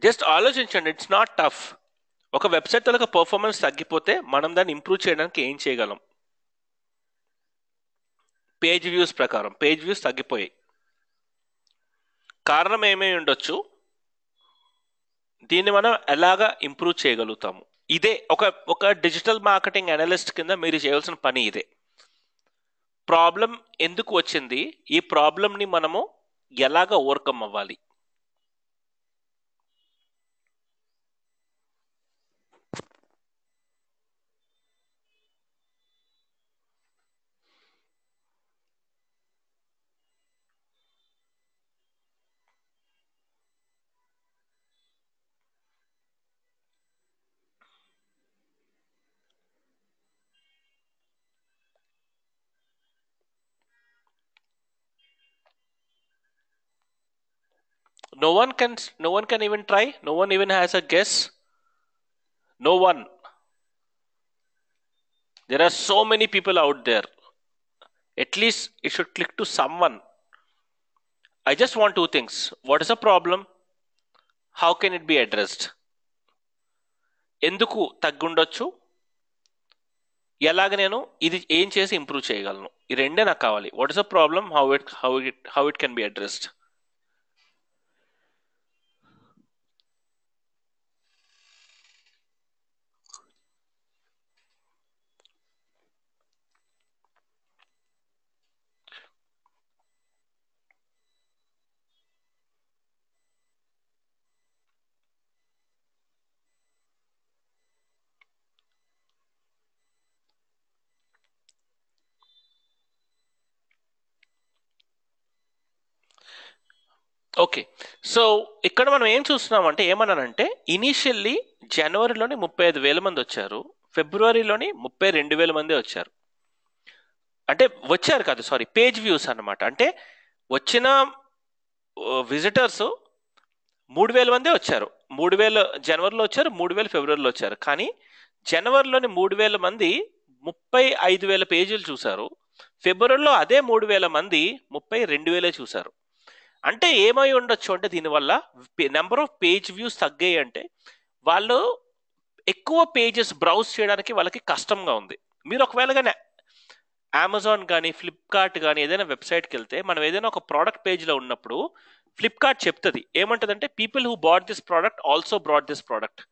Just ఆలోచించండి, ఇట్స్ నాట్ టఫ్. ఒక వెబ్సైట్ తలక పర్ఫార్మెన్స్ తగ్గిపోతే మనం దాన్ని ఇంప్రూవ్ చేయడానికి ఏం చేయగలం? పేజ్ వ్యూస్ ప్రకారం పేజ్ వ్యూస్ తగ్గిపోయాయి, కారణం ఏమై ఉండొచ్చు, దీన్ని మనం ఎలాగా ఇంప్రూవ్ చేయగలుగుతాము? ఇదే ఒక ఒక డిజిటల్ మార్కెటింగ్ అనలిస్ట్ కింద మీరు చేయాల్సిన పని ఇదే. ప్రాబ్లం ఎందుకు వచ్చింది, ఈ ప్రాబ్లంని మనము ఎలాగ ఓవర్కమ్ అవ్వాలి? No one can even try, no one even has a guess. No one. There are so many people out there. At least it should click to someone. I just want two things. What is the problem? How can it be addressed? ఎందుకు తగ్గుండొచ్చు, ఎలాగ నేను ఇది ఏం చేసి improve చేయగలను, ఈ రెండే నాకు కావాలి. What is the problem, how it can be addressed? Okay, so ఇక్కడ మనం ఏం చూస్తున్నామంటే, ఏమన్నానంటే ఇనీషియల్లీ జనవరిలోని 35,000 మంది వచ్చారు, ఫిబ్రవరిలోని 32,000 మంది వచ్చారు. అంటే వచ్చారు కాదు, సారీ, పేజ్ వ్యూస్ అన్నమాట. అంటే వచ్చిన విజిటర్స్ 3,000 మందే వచ్చారు. 3,000 జనవరిలో వచ్చారు, 3,000 ఫిబ్రవరిలో వచ్చారు. కానీ జనవరిలోని 3,000 మంది 35,000 పేజీలు చూశారు, ఫిబ్రవరిలో అదే 3,000 మంది 32,000 చూశారు. అంటే ఏమై ఉండొచ్చు అంటే, దీనివల్ల నెంబర్ ఆఫ్ పేజ్ వ్యూస్ తగ్గాయి. అంటే వాళ్ళు ఎక్కువ పేజెస్ బ్రౌజ్ చేయడానికి వాళ్ళకి కష్టంగా ఉంది. మీరు ఒకవేళ కానీ అమెజాన్ కానీ ఫ్లిప్కార్ట్ కానీ ఏదైనా వెబ్సైట్కి వెళ్తే, మనం ఏదైనా ఒక ప్రోడక్ట్ పేజ్లో ఉన్నప్పుడు ఫ్లిప్కార్ట్ చెప్తుంది ఏమంటుందంటే, people who bought this product also brought this product,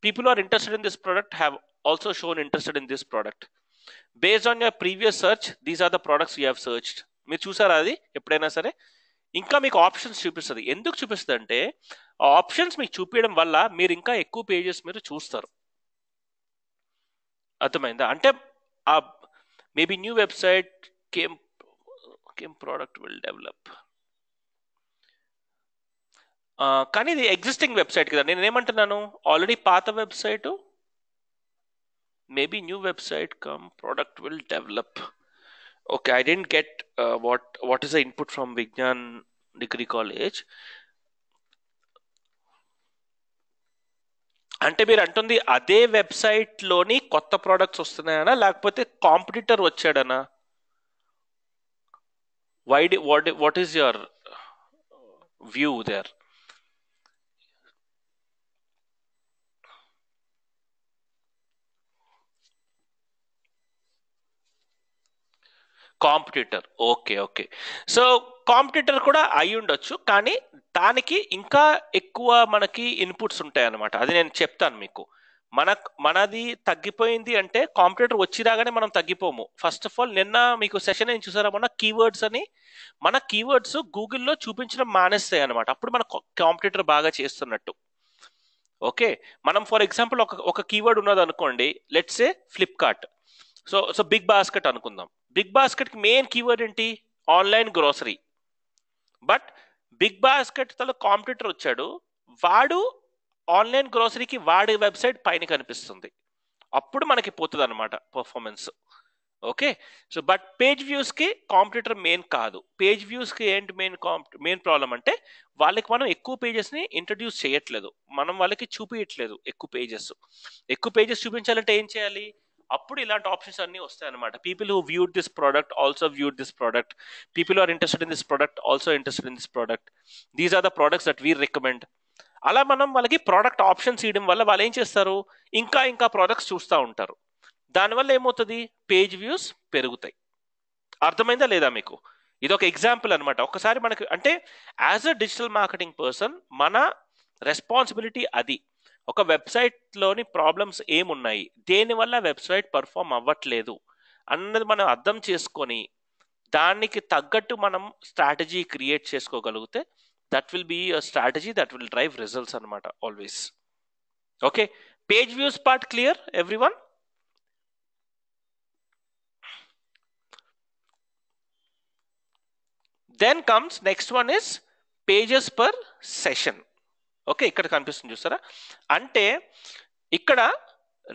people are interested in this product have also shown interested in this product, based on your previous search these are the products you have searched. మీరు చూసారా అది ఎప్పుడైనా సరే? ఇంకా మీకు options చూపిస్తుంది. ఎందుకు చూపిస్తుంది అంటే, ఆ ఆప్షన్స్ మీకు చూపించడం వల్ల మీరు ఇంకా ఎక్కువ పేజెస్ మీరు చూస్తారు. అర్థమైందా? అంటే ఆ maybe new website came product will develop, కానీ ఇది ఎగ్జిస్టింగ్ వెబ్సైట్ కదా. నేను ఏమంటున్నాను, ఆల్రెడీ పాత website, maybe new website come product will develop. Okay, I didn't get what is the input from Vignan Degree College. అంటే మీరు అంటుంది అదే వెబ్సైట్ లోని కొత్త ప్రోడక్ట్స్ వస్తున్నాయనా, లేకపోతే కాంపిటీటర్ వచ్చాడనా? What is your view there? Competitor, okay okay. So competitor కూడా అయి ఉండొచ్చు, కానీ దానికి ఇంకా ఎక్కువ మనకి ఇన్పుట్స్ ఉంటాయి అన్నమాట. అది నేను చెప్తాను మీకు. మనది తగ్గిపోయింది అంటే కాంపిటీటర్ వచ్చి రాగానే మనం తగ్గిపోము. ఫస్ట్ ఆఫ్ ఆల్, నిన్న మీకు సెషన్ ఏం చూసారా, మన కీవర్డ్స్ అని, మన కీవర్డ్స్ గూగుల్లో చూపించడం మానేస్తాయి అనమాట. అప్పుడు మన కాంపిటీటర్ బాగా చేస్తున్నట్టు. ఓకే, మనం ఫర్ ఎగ్జాంపుల్ ఒక కీవర్డ్ ఉన్నది అనుకోండి, let's say Flipkart. So BigBasket అనుకుందాం. బిగ్ బాస్కెట్కి మెయిన్ కీవర్డ్ ఏంటి? Online grocery. But BigBasket తల కాంపిటీటర్ వచ్చాడు, వాడు ఆన్లైన్ గ్రోసరీకి వాడి వెబ్సైట్ పైన కనిపిస్తుంది, అప్పుడు మనకి పోతుంది అనమాట performance. Okay, so but page వ్యూస్కి కాంపిటీటర్ మెయిన్ కాదు. పేజ్ వ్యూస్కి ఏంటి మెయిన్ ప్రాబ్లం అంటే వాళ్ళకి మనం ఎక్కువ పేజెస్ని ఇంట్రడ్యూస్ చేయట్లేదు, మనం వాళ్ళకి చూపించట్లేదు ఎక్కువ పేజెస్ చూపించాలంటే ఏం చేయాలి? అప్పుడు ఇలాంటి ఆప్షన్స్ అన్నీ వస్తాయి అనమాట. People who viewed this product also viewed this product, people are interested in this product also interested in this product, these are the products that we recommend. అలా మనం వాళ్ళకి ప్రోడక్ట్ ఆప్షన్స్ ఇవ్వడం వల్ల వాళ్ళు ఏం చేస్తారు? ఇంకా ప్రోడక్ట్స్ చూస్తూ ఉంటారు. దానివల్ల ఏమవుతుంది? పేజ్ వ్యూస్ పెరుగుతాయి. అర్థమైందా లేదా మీకు? ఇది ఒక ఎగ్జాంపుల్ అనమాట. ఒకసారి మనకి అంటే as a digital marketing person మన రెస్పాన్సిబిలిటీ అది. ఒక వెబ్సైట్లోని ప్రాబ్లమ్స్ ఏమున్నాయి, దేనివల్ల వెబ్సైట్ పర్ఫామ్ అవ్వట్లేదు అన్నది మనం అర్థం చేసుకొని దానికి తగ్గట్టు మనం స్ట్రాటజీ క్రియేట్ చేసుకోగలిగితే that will be a strategy that will drive results అనమాట always. Okay, page views part clear everyone? Then comes next one is pages per session. Okay, ఇక్కడ కనిపిస్తుంది చూస్తారా? అంటే ఇక్కడ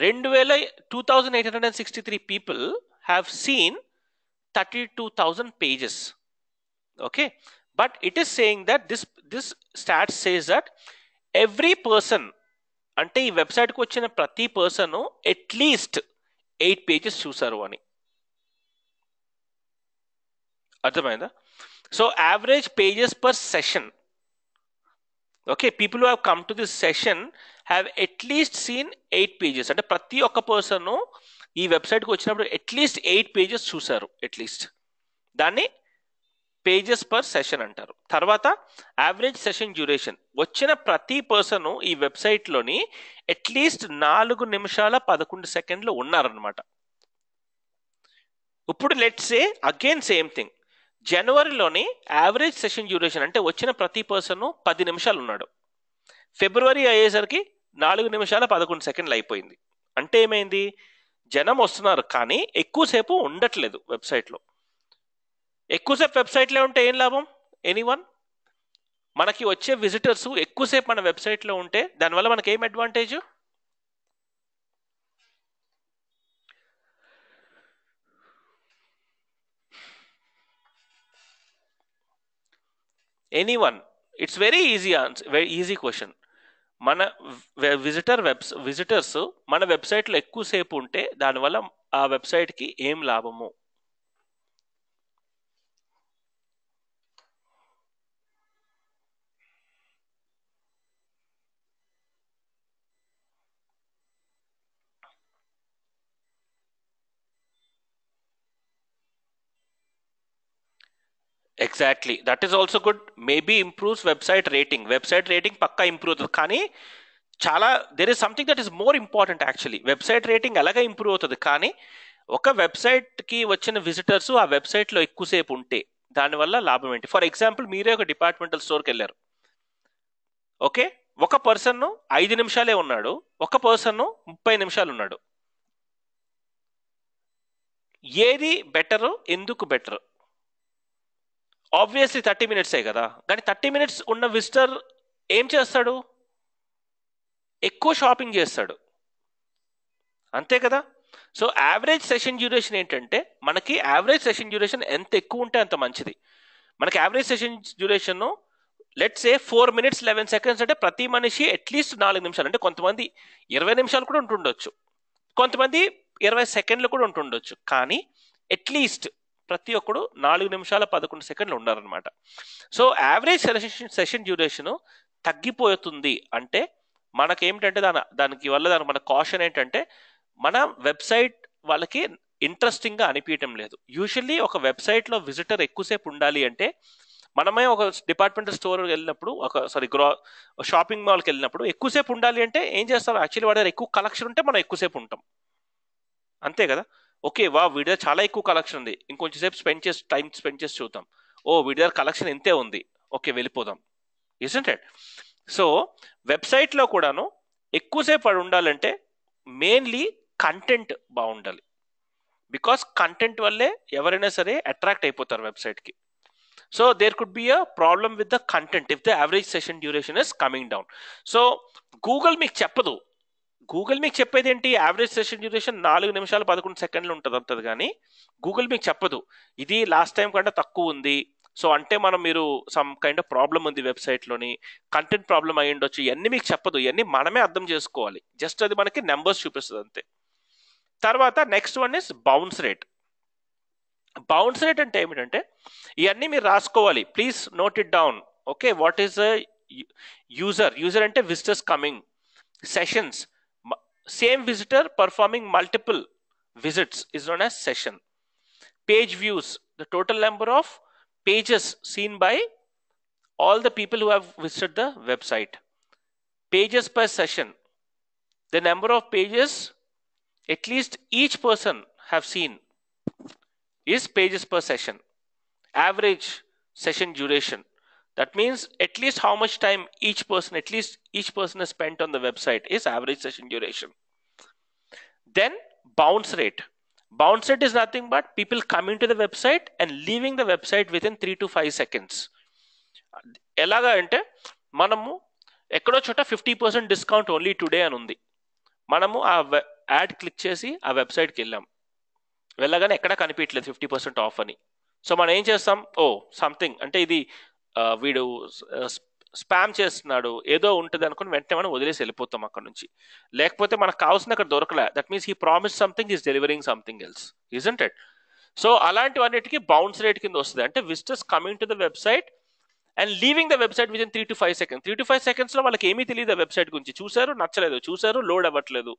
2863 people have seen 32,000 pages. Okay, but it is saying that this stat says that every person, అంటే ఈ వెబ్సైట్కి వచ్చిన ప్రతి పర్సన్ అట్లీస్ట్ 8 pages చూసారు అని. అర్థమైందా? So average pages per session. Okay, people who have come to this session have at least seen 8 pages. అంటే ప్రతి ఒక్క పర్సన్ ఈ వెబ్సైట్కి వచ్చినప్పుడు అట్లీస్ట్ 8 pages చూసారు, అట్లీస్ట్. దాన్ని పేజెస్ పర్ సెషన్ అంటారు. తర్వాత యావరేజ్ సెషన్ డ్యూరేషన్, వచ్చిన ప్రతి పర్సన్ ఈ వెబ్సైట్లోని అట్లీస్ట్ 4 నిమిషాల 11 సెకండ్లు ఉన్నారనమాట. ఇప్పుడు let's say again same thing, జనవరిలోని యావరేజ్ సెషన్ డ్యూరేషన్ అంటే వచ్చిన ప్రతి పర్సన్ 10 నిమిషాలు ఉన్నాడు. ఫిబ్రవరి అయ్యేసరికి 4 నిమిషాల 11 సెకండ్లు అయిపోయింది. అంటే ఏమైంది? జనం వస్తున్నారు కానీ ఎక్కువసేపు ఉండట్లేదు వెబ్సైట్లో. ఎక్కువసేపు వెబ్సైట్లో ఉంటే ఏం లాభం? ఎనీవన్? మనకి వచ్చే విజిటర్స్ ఎక్కువసేపు మన వెబ్సైట్లో ఉంటే దానివల్ల మనకి ఏం advantage? Anyone? It's very easy answer, very easy question. మన విజిటర్స్ మన వెబ్సైట్లో ఎక్కువసేపు ఉంటే దానివల్ల ఆ వెబ్సైట్కి ఏం లాభము? Exactly, that is also good. Maybe improves website rating. Website rating పక్కా ఇంప్రూవ్ అవుతుంది, కానీ చాలా there is something that is more important actually. Website rating అలాగే ఇంప్రూవ్ అవుతుంది, కానీ ఒక వెబ్సైట్కి వచ్చిన విజిటర్స్ ఆ వెబ్సైట్లో ఎక్కువసేపు ఉంటే దానివల్ల లాభం ఏంటి? ఫర్ ఎగ్జాంపుల్, మీరే ఒక డిపార్ట్మెంటల్ స్టోర్కి వెళ్ళారు. ఓకే, ఒక పర్సన్ 5 నిమిషాలే ఉన్నాడు, ఒక పర్సన్ 30 నిమిషాలు ఉన్నాడు. ఏది బెటరు? ఎందుకు బెటర్? ఆబ్వియస్లీ 30 minutes కదా. కానీ 30 minutes ఉన్న విజిటర్ ఏం చేస్తాడు? ఎక్కువ షాపింగ్ చేస్తాడు, అంతే కదా. సో యావరేజ్ సెషన్ డ్యూరేషన్ ఏంటంటే, మనకి యావరేజ్ సెషన్ డ్యూరేషన్ ఎంత ఎక్కువ ఉంటే అంత మంచిది. మనకి average session duration let's say 4 minutes 11 seconds అంటే ప్రతి మనిషి అట్లీస్ట్ 4 నిమిషాలు. అంటే కొంతమంది 20 నిమిషాలు కూడా ఉంటుండొచ్చు, కొంతమంది 20 సెకండ్లు కూడా ఉంటుండొచ్చు, కానీ అట్లీస్ట్ ప్రతి ఒక్కడు 4 నిమిషాల 11 సెకండ్లు ఉన్నారనమాట. సో యావరేజ్ సెషన్ డ్యూరేషన్ తగ్గిపోతుంది. అంటే మనకేమిటంటే దానికి వల్ల మన కాషన్ ఏంటంటే, మన వెబ్సైట్ వాళ్ళకి ఇంట్రెస్టింగ్గా అనిపించడం లేదు. యూజువల్లీ ఒక వెబ్సైట్లో విజిటర్ ఎక్కువసేపు ఉండాలి అంటే, మనమే ఒక డిపార్ట్మెంటల్ స్టోర్ వెళ్ళినప్పుడు, షాపింగ్ మాల్కి వెళ్ళినప్పుడు ఎక్కువసేపు ఉండాలి అంటే ఏం చేస్తాం? యాక్చువల్లీ వాడి దగ్గర ఎక్కువ కలెక్షన్ ఉంటే మనం ఎక్కువసేపు ఉంటాం, అంతే కదా. ఓకే, వీడి దగ్గర చాలా ఎక్కువ కలెక్షన్ ఉంది, ఇంకొంచెం సేపు టైం స్పెండ్ చేసి చూద్దాం. వీడి దగ్గర కలెక్షన్ ఇంతే ఉంది, ఓకే వెళ్ళిపోదాం, ఇజంట్ ఇట్? సో వెబ్సైట్లో కూడాను ఎక్కువసేపు ఉండాలంటే మెయిన్లీ కంటెంట్ బాగుండాలి. బికాస్ కంటెంట్ వల్లే ఎవరైనా సరే అట్రాక్ట్ అయిపోతారు వెబ్సైట్కి. So there could be a problem with the content if the average session duration is coming down. So Google మీకు చెప్పదు. గూగుల్ మీకు చెప్పేది ఏంటి, యావరేజ్ సెషన్ డ్యూరేషన్ 4 నిమిషాలు 11 సెకండ్లు ఉంటుంది కానీ గూగుల్ మీకు చెప్పదు ఇది లాస్ట్ టైం కంటే తక్కువ ఉంది, సో అంటే మనం మీరు సమ్ కైండ్ ఆఫ్ ప్రాబ్లమ్ ఉంది వెబ్సైట్లోని, కంటెంట్ ప్రాబ్లమ్ అయి ఉండొచ్చు, ఇవన్నీ మీకు చెప్పదు. ఇవన్నీ మనమే అర్థం చేసుకోవాలి. జస్ట్ అది మనకి నెంబర్స్ చూపిస్తుంది అంతే. తర్వాత next one is bounce rate. Bounce rate అంటే ఏమిటంటే ఇవన్నీ మీరు రాసుకోవాలి, please note it down. Okay, what is user అంటే visitors coming, sessions, same visitor performing multiple visits is known as session. Page views, the total number of pages seen by all the people who have visited the website. Pages per session, the number of pages at least each person have seen is pages per session. Average session duration, that means at least how much time each person has spent on the website is average session duration. Then bounce rate. Bounce rate is nothing but people coming to the website and leaving the website within 3 to 5 seconds. ఎలాగా అంటే మనము ఎక్కడో చోట 50% discount only today అని ఉంది, మనము ఆ add click చేసి ఆ వెబ్సైట్కి వెళ్ళగానే ఎక్కడా కనిపించలేదు 50% ఆఫ్ అని. సో మనం ఏం చేస్తాం, ఓ సంథింగ్ అంటే ఇది వీడు స్పామ్ చేస్తున్నాడు ఏదో ఉంటుంది అనుకుని వెంటనే మనం వదిలేసి వెళ్ళిపోతాం అక్కడ నుంచి. లేకపోతే మనకు కావాల్సిన అక్కడ దొరకలే, that means he promise something, is delivering something else, isn't it? So అలాంటివన్నిటికీ బౌన్స్ రేట్ కింద వస్తుంది. అంటే visitors coming to the website and leaving the website within 3 to 5 seconds. 3 to 5 seconds లో వాళ్ళకి ఏమీ తెలియదు వెబ్సైట్ గురించి. చూసారు, నచ్చలేదు, చూసారు, లోడ్ అవ్వట్లేదు,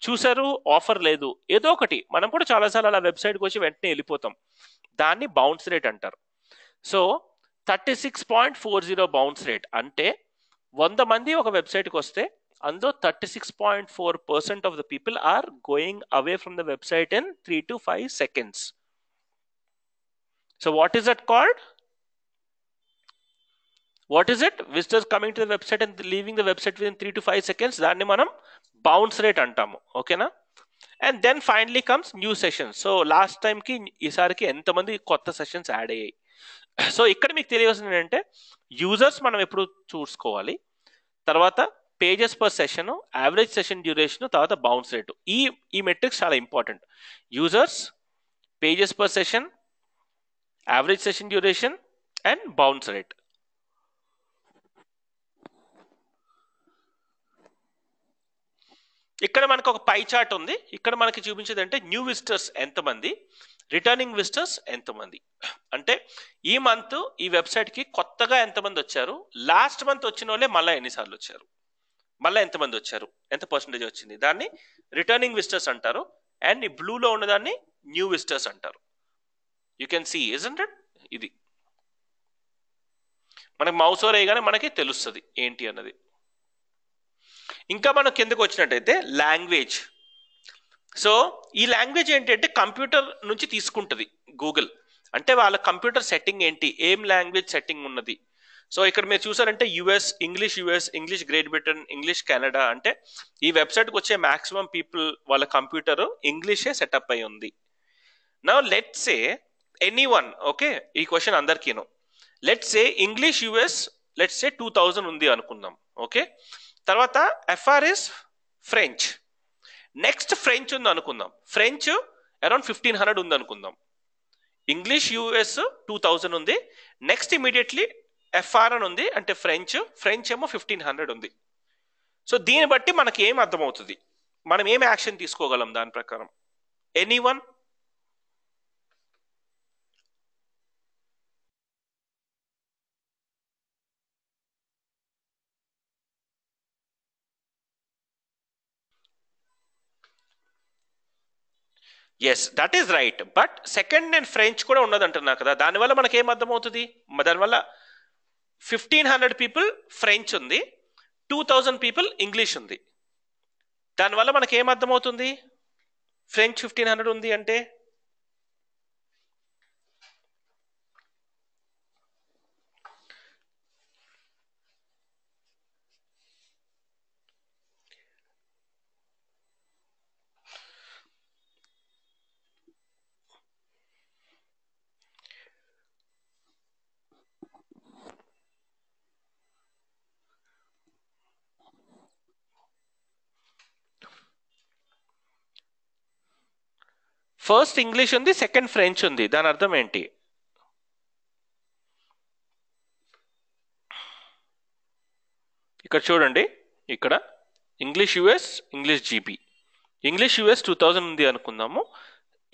చూసారు, ఆఫర్ లేదు, ఏదో ఒకటి. మనం కూడా చాలాసార్లు అలా వెబ్సైట్కి వచ్చి వెంటనే వెళ్ళిపోతాం. దాన్ని బౌన్స్ రేట్ అంటారు. సో 36.40 బౌన్స్ రేట్ అంటే 100 మంది ఒక వెబ్సైట్కి వస్తే అందులో 36.4% of the people are going away from the website in 3 to 5 seconds. So what is that called? What is it? Visitors coming to the website and leaving the website within 3 to 5 seconds. దాన్ని మనం bounce rate అంటాము. ఓకేనా? And then finally comes new sessions. So last టైంకి ఈసారికి ఎంతమంది కొత్త sessions add అయ్యాయి. So ఇక్కడ మీకు తెలియాల్సింది ఏంటంటే యూజర్స్ మనం ఎప్పుడు చూసుకోవాలి, తర్వాత pages per session, average session duration, తర్వాత బౌన్స్ రేటు. ఈ మెట్రిక్స్ చాలా important. Users, pages per session, average session duration and bounce rate. ఇక్కడ మనకు ఒక పై చార్ట్ ఉంది. ఇక్కడ మనకి చూపించేది అంటే న్యూ విజిటర్స్ ఎంతమంది, రిటర్నింగ్ విజిటర్స్ ఎంతమంది. అంటే ఈ మంత్ ఈ వెబ్సైట్కి కొత్తగా ఎంతమంది వచ్చారు, లాస్ట్ మంత్ వచ్చిన వాళ్ళే మళ్ళీ ఎన్నిసార్లు వచ్చారు, మళ్ళీ ఎంతమంది వచ్చారు, ఎంత పర్సెంటేజ్ వచ్చింది, దాన్ని రిటర్నింగ్ విజిటర్స్ అంటారు. అండ్ ఈ బ్లూలో ఉన్నదాన్ని న్యూ విజిటర్స్ అంటారు. You can see isn't it? ఇది మనకి మౌస్ ఓవర్ అయ్యగానే మనకి తెలుస్తుంది ఏంటి అన్నది. ఇంకా మనం కిందకు వచ్చినట్టయితే లాంగ్వేజ్. సో ఈ లాంగ్వేజ్ ఏంటంటే కంప్యూటర్ నుంచి తీసుకుంటుంది గూగుల్. అంటే వాళ్ళ కంప్యూటర్ సెట్టింగ్ ఏంటి, ఏం లాంగ్వేజ్ సెట్టింగ్ ఉన్నది. సో ఇక్కడ మీరు చూసారంటే US, English Great Britain, English Canada. అంటే ఈ వెబ్సైట్కి వచ్చే మాక్సిమం పీపుల్ వాళ్ళ కంప్యూటర్ ఇంగ్లీషే సెటప్ అయి ఉంది. Now let's say anyone, okay, ఈ క్వశ్చన్ అందరికీను. Let's say English US let's say 2000 ఉంది అనుకుందాం. ఓకే, తర్వాత FR is French, next French ఉంది అనుకుందాం. ఫ్రెంచ్ అరౌండ్ 1500 ఉంది అనుకుందాం. ఇంగ్లీష్ యుఎస్ 2000 ఉంది, నెక్స్ట్ ఇమీడియట్లీ ఎఫ్ఆర్ అని ఉంది, అంటే ఫ్రెంచ్ ఏమో 1500 ఉంది. సో దీన్ని బట్టి మనకి ఏం అర్థమవుతుంది, మనం ఏం యాక్షన్ తీసుకోగలం దాని ప్రకారం? Anyone? Yes, that is right. But second నేను ఫ్రెంచ్ కూడా ఉన్నది అంటున్నా కదా, దానివల్ల మనకి ఏం అర్థమవుతుంది? దానివల్ల 1500 పీపుల్ ఫ్రెంచ్ ఉంది, 2000 పీపుల్ ఇంగ్లీష్ ఉంది. దానివల్ల మనకి ఏం అర్థమవుతుంది? ఫ్రెంచ్ 1500 ఉంది అంటే ఫస్ట్ ఇంగ్లీష్ ఉంది, సెకండ్ ఫ్రెంచ్ ఉంది. దాని అర్థం ఏంటి? ఇక్కడ చూడండి, ఇక్కడ English US, English GB. English US 2000 ఉంది అనుకుందాము,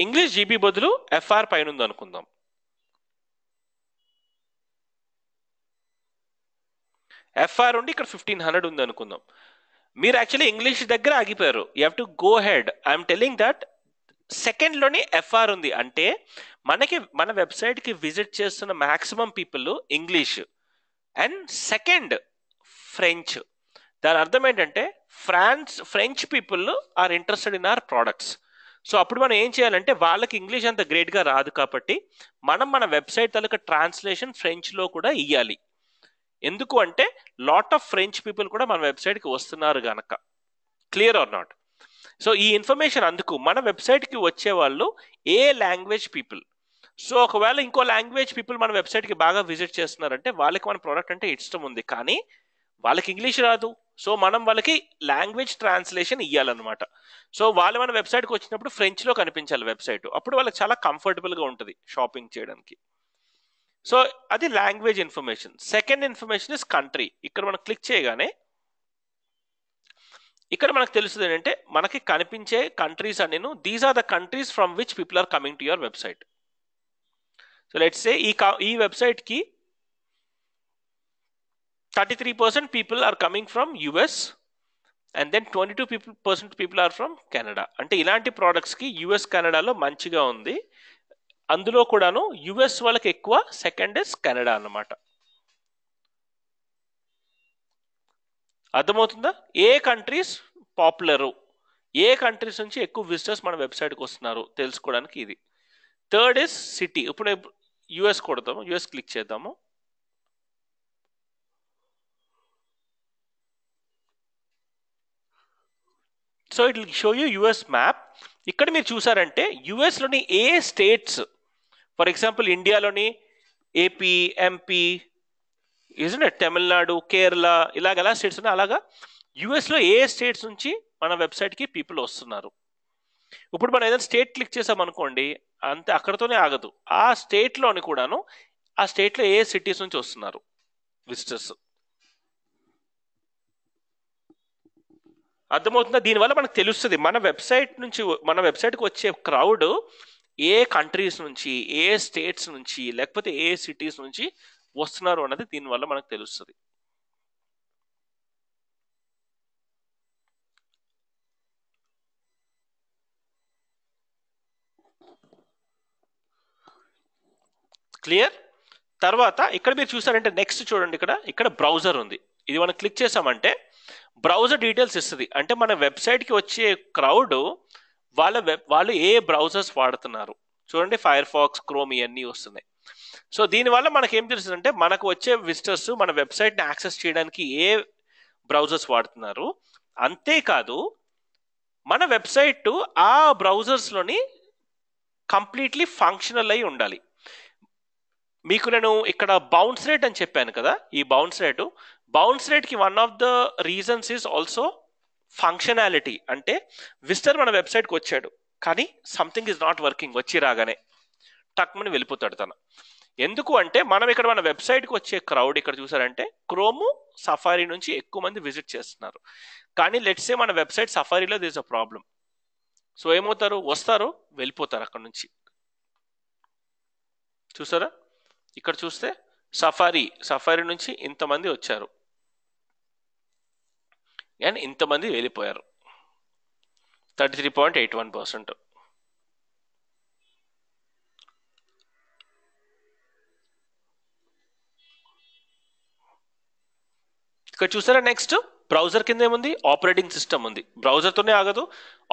ఇంగ్లీష్ జీబీ బదులు ఎఫ్ఆర్ పైన ఉంది అనుకుందాం. ఎఫ్ఆర్ ఉండి ఇక్కడ 1500 ఉంది అనుకుందాం. మీరు యాక్చువల్లీ ఇంగ్లీష్ దగ్గర ఆగిపోయారు. You have to go head. I'm telling that సెకండ్లోని ఎఫ్ఆర్ ఉంది అంటే మన వెబ్సైట్కి విజిట్ చేస్తున్న maximum people English and second French. దాని అర్థం ఏంటంటే French people are interested in our products. So అప్పుడు మనం ఏం చేయాలంటే, వాళ్ళకి ఇంగ్లీష్ అంత గ్రేట్గా రాదు కాబట్టి మన వెబ్సైట్ తాలూకా ట్రాన్స్లేషన్ ఫ్రెంచ్లో కూడా ఇవ్వాలి. ఎందుకు అంటే లాట్ ఆఫ్ ఫ్రెంచ్ పీపుల్ కూడా మన వెబ్సైట్కి వస్తున్నారు గనక. Clear or not? సో ఈ ఇన్ఫర్మేషన్ అందుకు మన వెబ్సైట్కి వచ్చే వాళ్ళు ఏ లాంగ్వేజ్ పీపుల్. సో ఒకవేళ ఇంకో లాంగ్వేజ్ పీపుల్ మన వెబ్సైట్కి బాగా విజిట్ చేస్తున్నారంటే వాళ్ళకి మన ప్రోడక్ట్ అంటే ఇష్టం ఉంది, కానీ వాళ్ళకి ఇంగ్లీష్ రాదు. సో మనం వాళ్ళకి లాంగ్వేజ్ ట్రాన్స్లేషన్ ఇవ్వాలన్నమాట. సో వాళ్ళు మన వెబ్సైట్కి వచ్చినప్పుడు ఫ్రెంచ్లో కనిపించాలి వెబ్సైట్. అప్పుడు వాళ్ళకి చాలా కంఫర్టబుల్గా ఉంటుంది షాపింగ్ చేయడానికి. సో అది language information. Second information is country. ఇక్కడ మనం క్లిక్ చేయగానే ఇక్కడ మనకు తెలుస్తుంది ఏంటంటే, మనకి కనిపించే కంట్రీస్ అనేను these are the countries from which people are coming to your website. So let's say ఈ వెబ్సైట్కి 33% people are coming from US and then 22% people are from Canada. అంటే ఇలాంటి ప్రోడక్ట్స్కి యుఎస్ కెనడాలో మంచిగా ఉంది. అందులో కూడాను యుఎస్ వాళ్ళకి ఎక్కువ, సెకండ్ ఇస్ కెనడా అన్నమాట. అర్థమవుతుందా? ఏ కంట్రీస్ పాపులరు, ఏ కంట్రీస్ నుంచి ఎక్కువ విజిటర్స్ మన వెబ్సైట్కి వస్తున్నారు తెలుసుకోవడానికి ఇది. Third is city. ఇప్పుడు యుఎస్ కొడతాము, యుఎస్ క్లిక్ చేద్దాము. So it will show you US map. ఇక్కడ మీరు చూసారంటే యుఎస్లోని ఏ స్టేట్స్, ఫర్ ఎగ్జాంపుల్ ఇండియాలోని ఏపీ, ఎంపీ, తమిళనాడు, కేరళ, ఇలాగ స్టేట్స్ ఉన్నాయి. అలాగా యుఎస్లో ఏ స్టేట్స్ నుంచి మన వెబ్సైట్కి పీపుల్ వస్తున్నారు. ఇప్పుడు మనం ఏదైనా స్టేట్ క్లిక్ చేసామనుకోండి, అంతే అక్కడతోనే ఆగదు. ఆ స్టేట్లోని కూడాను ఆ స్టేట్లో ఏ సిటీస్ నుంచి వస్తున్నారు విజిటర్స్. అర్థమవుతుందా? దీనివల్ల మనకు తెలుస్తుంది మన వెబ్సైట్కి వచ్చే క్రౌడ్ ఏ కంట్రీస్ నుంచి, ఏ స్టేట్స్ నుంచి, లేకపోతే ఏ సిటీస్ నుంచి వస్తున్నారు అన్నది దీనివల్ల మనకు తెలుస్తుంది. క్లియర్? తర్వాత ఇక్కడ మీరు చూసారంటే నెక్స్ట్ చూడండి, ఇక్కడ బ్రౌజర్ ఉంది. ఇది మనం క్లిక్ చేసామంటే బ్రౌజర్ డీటెయిల్స్ ఇస్తుంది. అంటే మన వెబ్సైట్కి వచ్చే క్రౌడ్ వాళ్ళు ఏ బ్రౌజర్స్ వాడుతున్నారు. చూడండి, ఫైర్ ఫాక్స్, క్రోమ్ ఇవన్నీ వస్తున్నాయి. సో దీనివల్ల మనకి ఏం తెలుస్తుందంటే, మనకు వచ్చే విజిటర్స్ మన వెబ్సైట్ని యాక్సెస్ చేయడానికి ఏ బ్రౌజర్స్ వాడుతున్నారు. అంతేకాదు మన వెబ్సైట్ ఆ బ్రౌజర్స్లోని కంప్లీట్లీ ఫంక్షనల్ అయి ఉండాలి. మీకు నేను ఇక్కడ బౌన్స్ రేట్ అని చెప్పాను కదా, ఈ బౌన్స్ రేట్కి one of the reasons is also functionality. అంటే విజిటర్ మన వెబ్సైట్కి వచ్చాడు, కానీ సంథింగ్ ఈజ్ నాట్ వర్కింగ్. వచ్చి రాగానే టక్మని వెళ్ళిపోతాడు తను. ఎందుకు అంటే మనం ఇక్కడ మన వెబ్సైట్కి వచ్చే క్రౌడ్ ఇక్కడ చూసారంటే క్రోము, సఫారీ నుంచి ఎక్కువ మంది విజిట్ చేస్తున్నారు. కానీ లెట్స్ సే మన వెబ్సైట్ సఫారీలో దిస్ అ ప్రాబ్లం. సో ఏమవుతారు, వస్తారు, వెళ్ళిపోతారు అక్కడ నుంచి. చూసారా, ఇక్కడ చూస్తే సఫారీ నుంచి ఇంతమంది వచ్చారు అండ్ ఇంతమంది వెళ్ళిపోయారు. 33.81%. ఇక్కడ చూసారా, నెక్స్ట్ బ్రౌజర్ కింద ఏముంది, ఆపరేటింగ్ సిస్టమ్ ఉంది. బ్రౌజర్తోనే ఆగదు,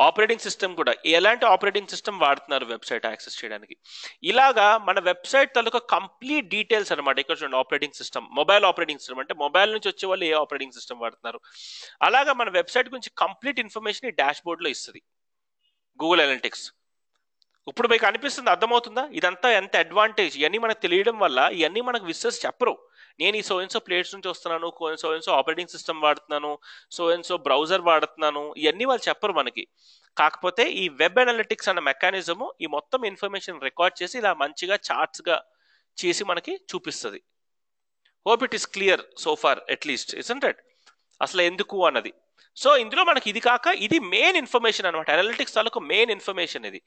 ఆపరేటింగ్ సిస్టమ్ కూడా. ఎలాంటి ఆపరేటింగ్ సిస్టమ్ వాడుతున్నారు వెబ్సైట్ యాక్సెస్ చేయడానికి. ఇలాగా మన వెబ్సైట్ తాలూకా కంప్లీట్ డీటెయిల్స్ అనమాట. ఇక్కడ చూడండి, operating system, mobile operating system అంటే మొబైల్ నుంచి వచ్చే వాళ్ళు ఏ ఆపరేటింగ్ సిస్టమ్ వాడుతున్నారు. అలాగా మన వెబ్సైట్ గురించి కంప్లీట్ ఇన్ఫర్మేషన్ ఈ డాష్ బోర్డ్లో ఇస్తుంది గూగుల్ అనలిటిక్స్. ఇప్పుడు మీకు అనిపిస్తుంది, అర్థమవుతుందా ఇదంతా ఎంత అడ్వాంటేజ్. ఇవన్నీ మనకు తెలియడం వల్ల ఇవన్నీ మనకు విజిటర్స్ చెప్పరు. నేను ఈ సో ప్లేట్స్ నుంచి వస్తున్నాను, సో ఆపరేటింగ్ సిస్టమ్ వాడుతున్నాను, సో బ్రౌజర్ వాడుతున్నాను, ఇవన్నీ వాళ్ళు చెప్పరు మనకి. కాకపోతే ఈ వెబ్ అనలిటిక్స్ అన్న మెకానిజము ఈ మొత్తం ఇన్ఫర్మేషన్ రికార్డ్ చేసి ఇలా మంచిగా చార్ట్స్గా చేసి మనకి చూపిస్తుంది. Hope it is clear so far at least, isn't it? అసలు ఎందుకు అన్నది. సో ఇందులో మనకి ఇది కాక ఇది మెయిన్ ఇన్ఫర్మేషన్ అనమాట, అనలిటిక్స్ తాలూకు మెయిన్ ఇన్ఫర్మేషన్ ఇది.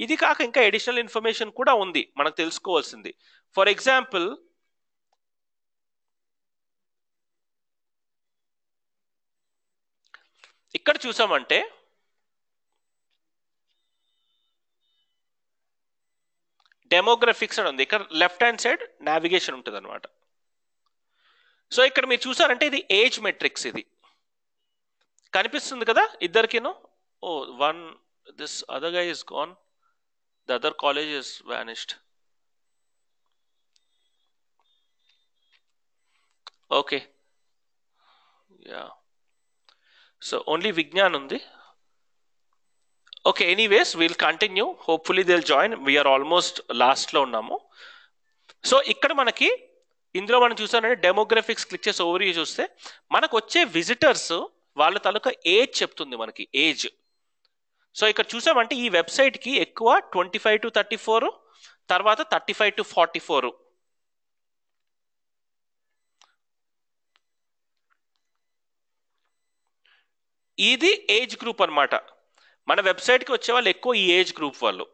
ఇది కాక ఇంకా అడిషనల్ ఇన్ఫర్మేషన్ కూడా ఉంది మనకు తెలుసుకోవాల్సింది. ఫర్ ఎగ్జాంపుల్, ఇక్కడ చూసామంటే డెమోగ్రఫిక్స్ అని ఉంది. ఇక్కడ లెఫ్ట్ హ్యాండ్ సైడ్ నావిగేషన్ ఉంటుంది అనమాట. సో ఇక్కడ మీరు చూసారంటే ఇది ఏజ్ మెట్రిక్స్, ఇది కనిపిస్తుంది కదా ఇద్దరికిను. Oh one, this other guy is gone, the other college is vanished. Okay, ya, so only Vignan ఉంది. Okay, anyways will continue, hopefully they will join. We're almost లాస్ట్లో ఉన్నాము. సో ఇక్కడ మనకి ఇందులో మనం చూసానంటే డెమోగ్రఫిక్స్ క్లిక్ చేసి ఓవర్ చూస్తే మనకు వచ్చే విజిటర్స్ వాళ్ళ తాలూకా ఏజ్ చెప్తుంది మనకి, ఏజ్. సో ఇక్కడ చూసామంటే ఈ వెబ్సైట్కి ఎక్కువ 25 to 34, తర్వాత 35 to 44. ఇది ఏజ్ గ్రూప్ అనమాట. మన వెబ్సైట్కి వచ్చే వాళ్ళు ఎక్కువ ఈ ఏజ్ గ్రూప్ వాళ్ళు.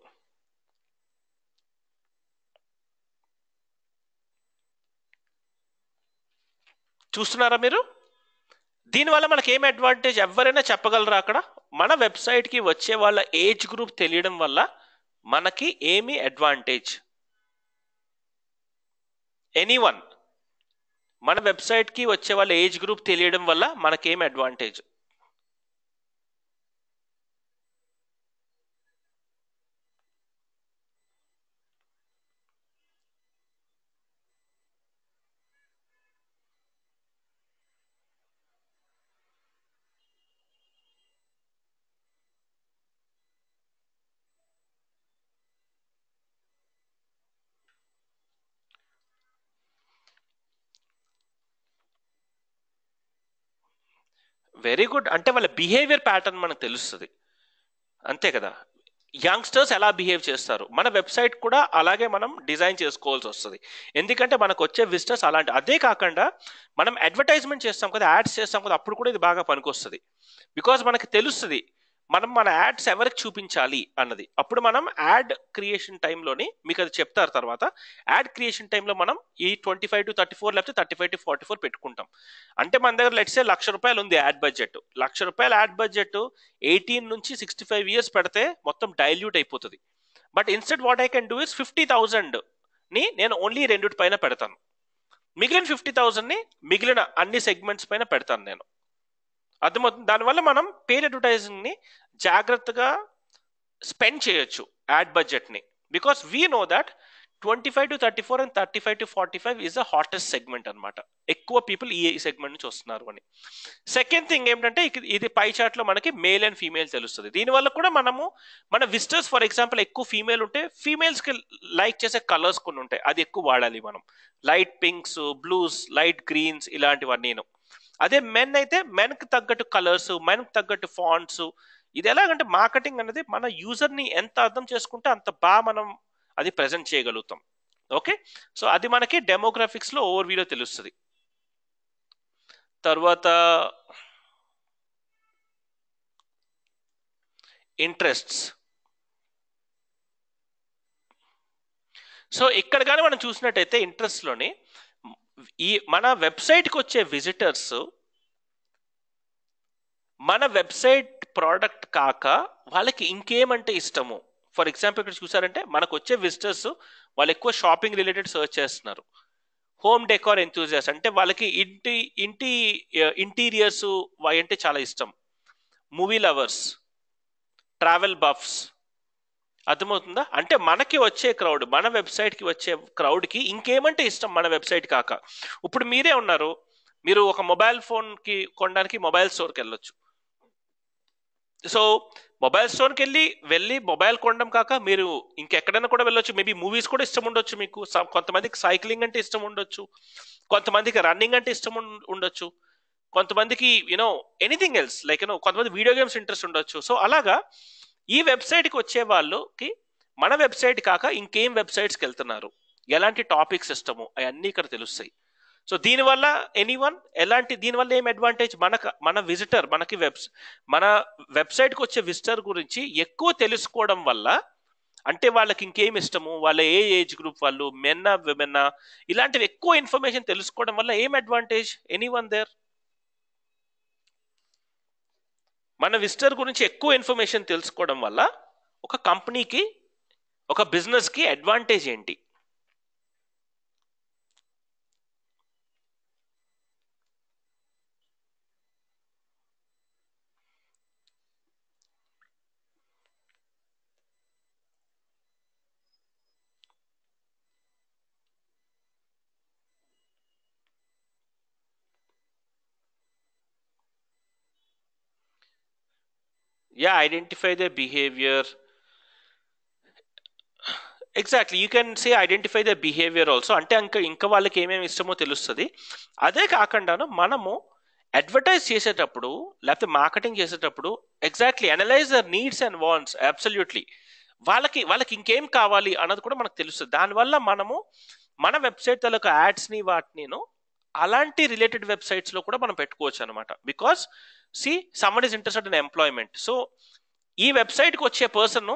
చూస్తున్నారా మీరు? దీనివల్ల మనకి ఏం అడ్వాంటేజ్ ఎవరైనా చెప్పగలరా? అక్కడ మన వెబ్సైట్కి వచ్చే వాళ్ళ ఏజ్ గ్రూప్ తెలియడం వల్ల మనకి ఏమి అడ్వాంటేజ్? ఎనీవన్? మన వెబ్సైట్కి వచ్చే వాళ్ళ ఏజ్ గ్రూప్ తెలియడం వల్ల మనకేం అడ్వాంటేజ్? Very good. అంటే వాళ్ళ బిహేవియర్ ప్యాటర్న్ మనకు తెలుస్తుంది, అంతే కదా. యంగ్స్టర్స్ ఎలా బిహేవ్ చేస్తారు, మన వెబ్సైట్ కూడా అలాగే మనం డిజైన్ చేసుకోవాల్సి వస్తుంది. ఎందుకంటే మనకు వచ్చే విజిటర్స్ అలాంటి. అదే కాకుండా మనం అడ్వర్టైజ్మెంట్ చేస్తాం కదా, యాడ్స్ చేస్తాం కదా, అప్పుడు కూడా ఇది బాగా పనికొస్తుంది. బికాజ్ మనకి తెలుస్తుంది మనం మన యాడ్స్ ఎవరికి చూపించాలి అన్నది. అప్పుడు మనం యాడ్ క్రియేషన్ టైంలోని మీకు అది చెప్తారు తర్వాత. యాడ్ క్రియేషన్ టైంలో మనం ఈ 25 to 34 లేకపోతే 35 to 44 పెట్టుకుంటాం. అంటే మన దగ్గర లెట్సే ₹1,00,000 ఉంది యాడ్ బడ్జెట్. ₹1,00,000 యాడ్ బడ్జెట్ 18 నుంచి 65 ఇయర్స్ పెడితే మొత్తం డైల్యూట్ అయిపోతుంది. But instead what I can do is 50,000 ని నేను ఓన్లీ రెండిటి పైన పెడతాను, మిగిలిన 50,000 ని మిగిలిన అన్ని సెగ్మెంట్స్ పైన పెడతాను నేను. అర్థమవుతుంది? దానివల్ల మనం పెయిడ్ అడ్వర్టైజింగ్ ని జాగ్రత్తగా స్పెండ్ చేయొచ్చు యాడ్ బడ్జెట్ ని. Because we know that 25 to 34 and 35 to 45 is the hottest segment అనమాట. ఎక్కువ పీపుల్ ఈ సెగ్మెంట్ నుంచి వస్తున్నారు అని. సెకండ్ థింగ్ ఏంటంటే ఇది పై చార్ట్ లో మనకి మేల్ అండ్ ఫీమేల్ తెలుస్తుంది. దీనివల్ల కూడా మనము మన విజిటర్స్ ఫర్ ఎగ్జాంపుల్ ఎక్కువ ఫీమేల్ ఉంటే ఫీమేల్స్ కి లైక్ చేసే కలర్స్ కొన్ని ఉంటాయి, అది ఎక్కువ వాడాలి మనం. Light pinks, blues, light greens, ఇలాంటివన్నీ. అదే మెన్ అయితే మెన్ కి తగ్గట్టు కలర్స్, మెన్ కి తగ్గట్టు ఫాంట్స్. ఇది ఎలాగంటే మార్కెటింగ్ అనేది మన యూజర్ ని ఎంత అర్థం చేసుకుంటే అంత బాగా మనం అది ప్రెజెంట్ చేయగలుగుతాం. ఓకే, సో అది మనకి డెమోగ్రాఫిక్స్ లో ఓవర్ వ్యూలో తెలుస్తుంది. తర్వాత ఇంట్రెస్ట్స్. సో ఇక్కడ కానీ మనం చూసినట్టయితే ఇంట్రెస్ట్ లోని ఈ మన వెబ్సైట్కి వచ్చే విజిటర్స్ మన వెబ్సైట్ ప్రోడక్ట్ కాక వాళ్ళకి ఇంకేమంటే ఇష్టము. ఫర్ ఎగ్జాంపుల్ ఇక్కడ చూసారంటే మనకు వచ్చే విజిటర్స్ వాళ్ళు ఎక్కువ షాపింగ్ రిలేటెడ్ సర్చ్ చేస్తున్నారు. హోమ్ డెకార్ ఎంతూజియాస్ట్ అంటే వాళ్ళకి ఇంటి ఇంటీరియర్స్ అంటే చాలా ఇష్టం. Movie lovers, travel buffs. అర్థమవుతుందా? అంటే మనకి వచ్చే క్రౌడ్, మన వెబ్సైట్కి వచ్చే క్రౌడ్కి ఇంకేమంటే ఇష్టం మన వెబ్సైట్ కాక. ఇప్పుడు మీరే ఉన్నారు, మీరు ఒక మొబైల్ ఫోన్కి కొనడానికి మొబైల్ స్టోర్కి వెళ్ళొచ్చు. సో మొబైల్ స్టోర్కి వెళ్ళి మొబైల్ కొనడం కాక మీరు ఇంకెక్కడైనా కూడా వెళ్ళొచ్చు. మేబీ మూవీస్ కూడా ఇష్టం ఉండొచ్చు మీకు. కొంతమందికి సైక్లింగ్ అంటే ఇష్టం ఉండొచ్చు, కొంతమందికి రన్నింగ్ అంటే ఇష్టం ఉండొచ్చు, కొంతమందికి ఎనీథింగ్ ఎల్స్ లైక్ కొంతమంది వీడియో గేమ్స్ ఇంట్రెస్ట్ ఉండొచ్చు. సో అలాగా ఈ వెబ్సైట్కి వచ్చే వాళ్ళకి మన వెబ్సైట్ కాక ఇంకేం వెబ్సైట్స్కి వెళ్తున్నారు, ఎలాంటి టాపిక్స్ ఇష్టము, అవన్నీ ఇక్కడ తెలుస్తాయి. సో దీనివల్ల దీనివల్ల ఏం అడ్వాంటేజ్, మన విజిటర్ మన వెబ్సైట్కి వచ్చే విజిటర్ గురించి ఎక్కువ తెలుసుకోవడం వల్ల, అంటే వాళ్ళకి ఇంకేం ఇష్టము, వాళ్ళ ఏ ఏజ్ గ్రూప్ వాళ్ళు, మెన్నా విమెన్నా, ఇలాంటివి ఎక్కువ ఇన్ఫర్మేషన్ తెలుసుకోవడం వల్ల ఏం అడ్వాంటేజ్ ఎనీవన్ దేర్? మన విజిటర్ గురించి ఎక్కువ ఇన్ఫర్మేషన్ తెలుసుకోవడం వల్ల ఒక కంపెనీకి, ఒక బిజినెస్కి అడ్వాంటేజ్ ఏంటి? Yeah, identify their behavior. Exactly, you can say identify the behaviour also. అంటే ఇంకా వాళ్ళకి ఏమేమి ఇష్టమో తెలుస్తుంది. అదే కాకుండాను మనము అడ్వర్టైజ్ చేసేటప్పుడు లేకపోతే మార్కెటింగ్ చేసేటప్పుడు exactly analyse their needs and wants. Absolutely వాళ్ళకి ఇంకేం కావాలి అన్నది కూడా మనకు తెలుస్తుంది. దానివల్ల మనము మన వెబ్సైట్ తాలూకు యాడ్స్ని వాటిని అలాంటి రిలేటెడ్ వెబ్సైట్స్లో కూడా మనం పెట్టుకోవచ్చు అనమాట. Because someone is interested in employment. So ఈ వెబ్సైట్కి వచ్చే పర్సన్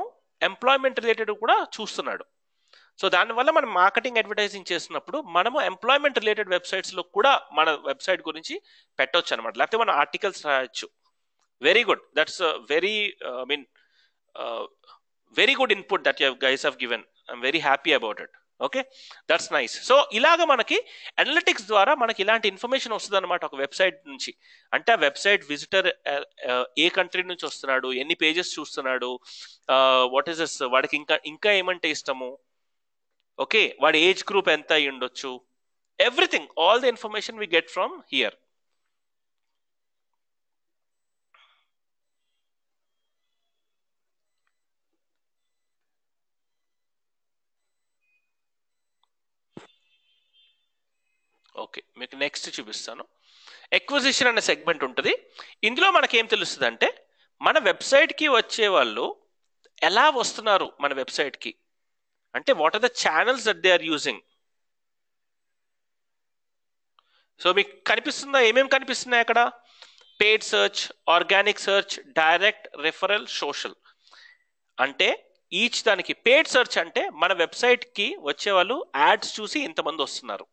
ఎంప్లాయ్మెంట్ రిలేటెడ్ కూడా చూస్తున్నాడు. సో దానివల్ల మనం మార్కెటింగ్ అడ్వర్టైజింగ్ చేస్తున్నప్పుడు మనము ఎంప్లాయ్మెంట్ రిలేటెడ్ వెబ్సైట్స్లో కూడా మన వెబ్సైట్ గురించి పెట్టవచ్చు అనమాట. లేకపోతే మన ఆర్టికల్స్ రాయొచ్చు. Very good, that's very very good input that you guys have given. I'm very happy about it. Okay, that's nice. So ఇలాగ మనకి అనలిటిక్స్ ద్వారా మనకి ఇలాంటి ఇన్ఫర్మేషన్ వస్తుంది అనమాట ఒక వెబ్సైట్ నుంచి. అంటే ఆ వెబ్సైట్ విజిటర్ ఏ కంట్రీ నుంచి వస్తున్నాడు, ఎన్ని పేజెస్ చూస్తున్నాడు, వాట్ ఈస్ దిస్, వాడికి ఇంకా ఏమంటే ఇష్టము, ఓకే, వాడి ఏజ్ గ్రూప్ ఎంత అయి ఉండొచ్చు, everything, all the information we get from here. Okay, మీకు నెక్స్ట్ చూపిస్తాను. ఎక్విజిషన్ అనే సెగ్మెంట్ ఉంటుంది. ఇందులో మనకేం తెలుస్తుంది అంటే మన వెబ్సైట్కి వచ్చే వాళ్ళు ఎలా వస్తున్నారు మన వెబ్సైట్కి, అంటే what are the channels that they are using. So మీకు కనిపిస్తుందా, ఏమేమి కనిపిస్తున్నాయి అక్కడ? Paid search, organic search, direct, referral, social. అంటే ఈచ్ దానికి పెయిడ్ సర్చ్ అంటే మన వెబ్సైట్కి వచ్చే వాళ్ళు యాడ్స్ చూసి ఇంతమంది వస్తున్నారు.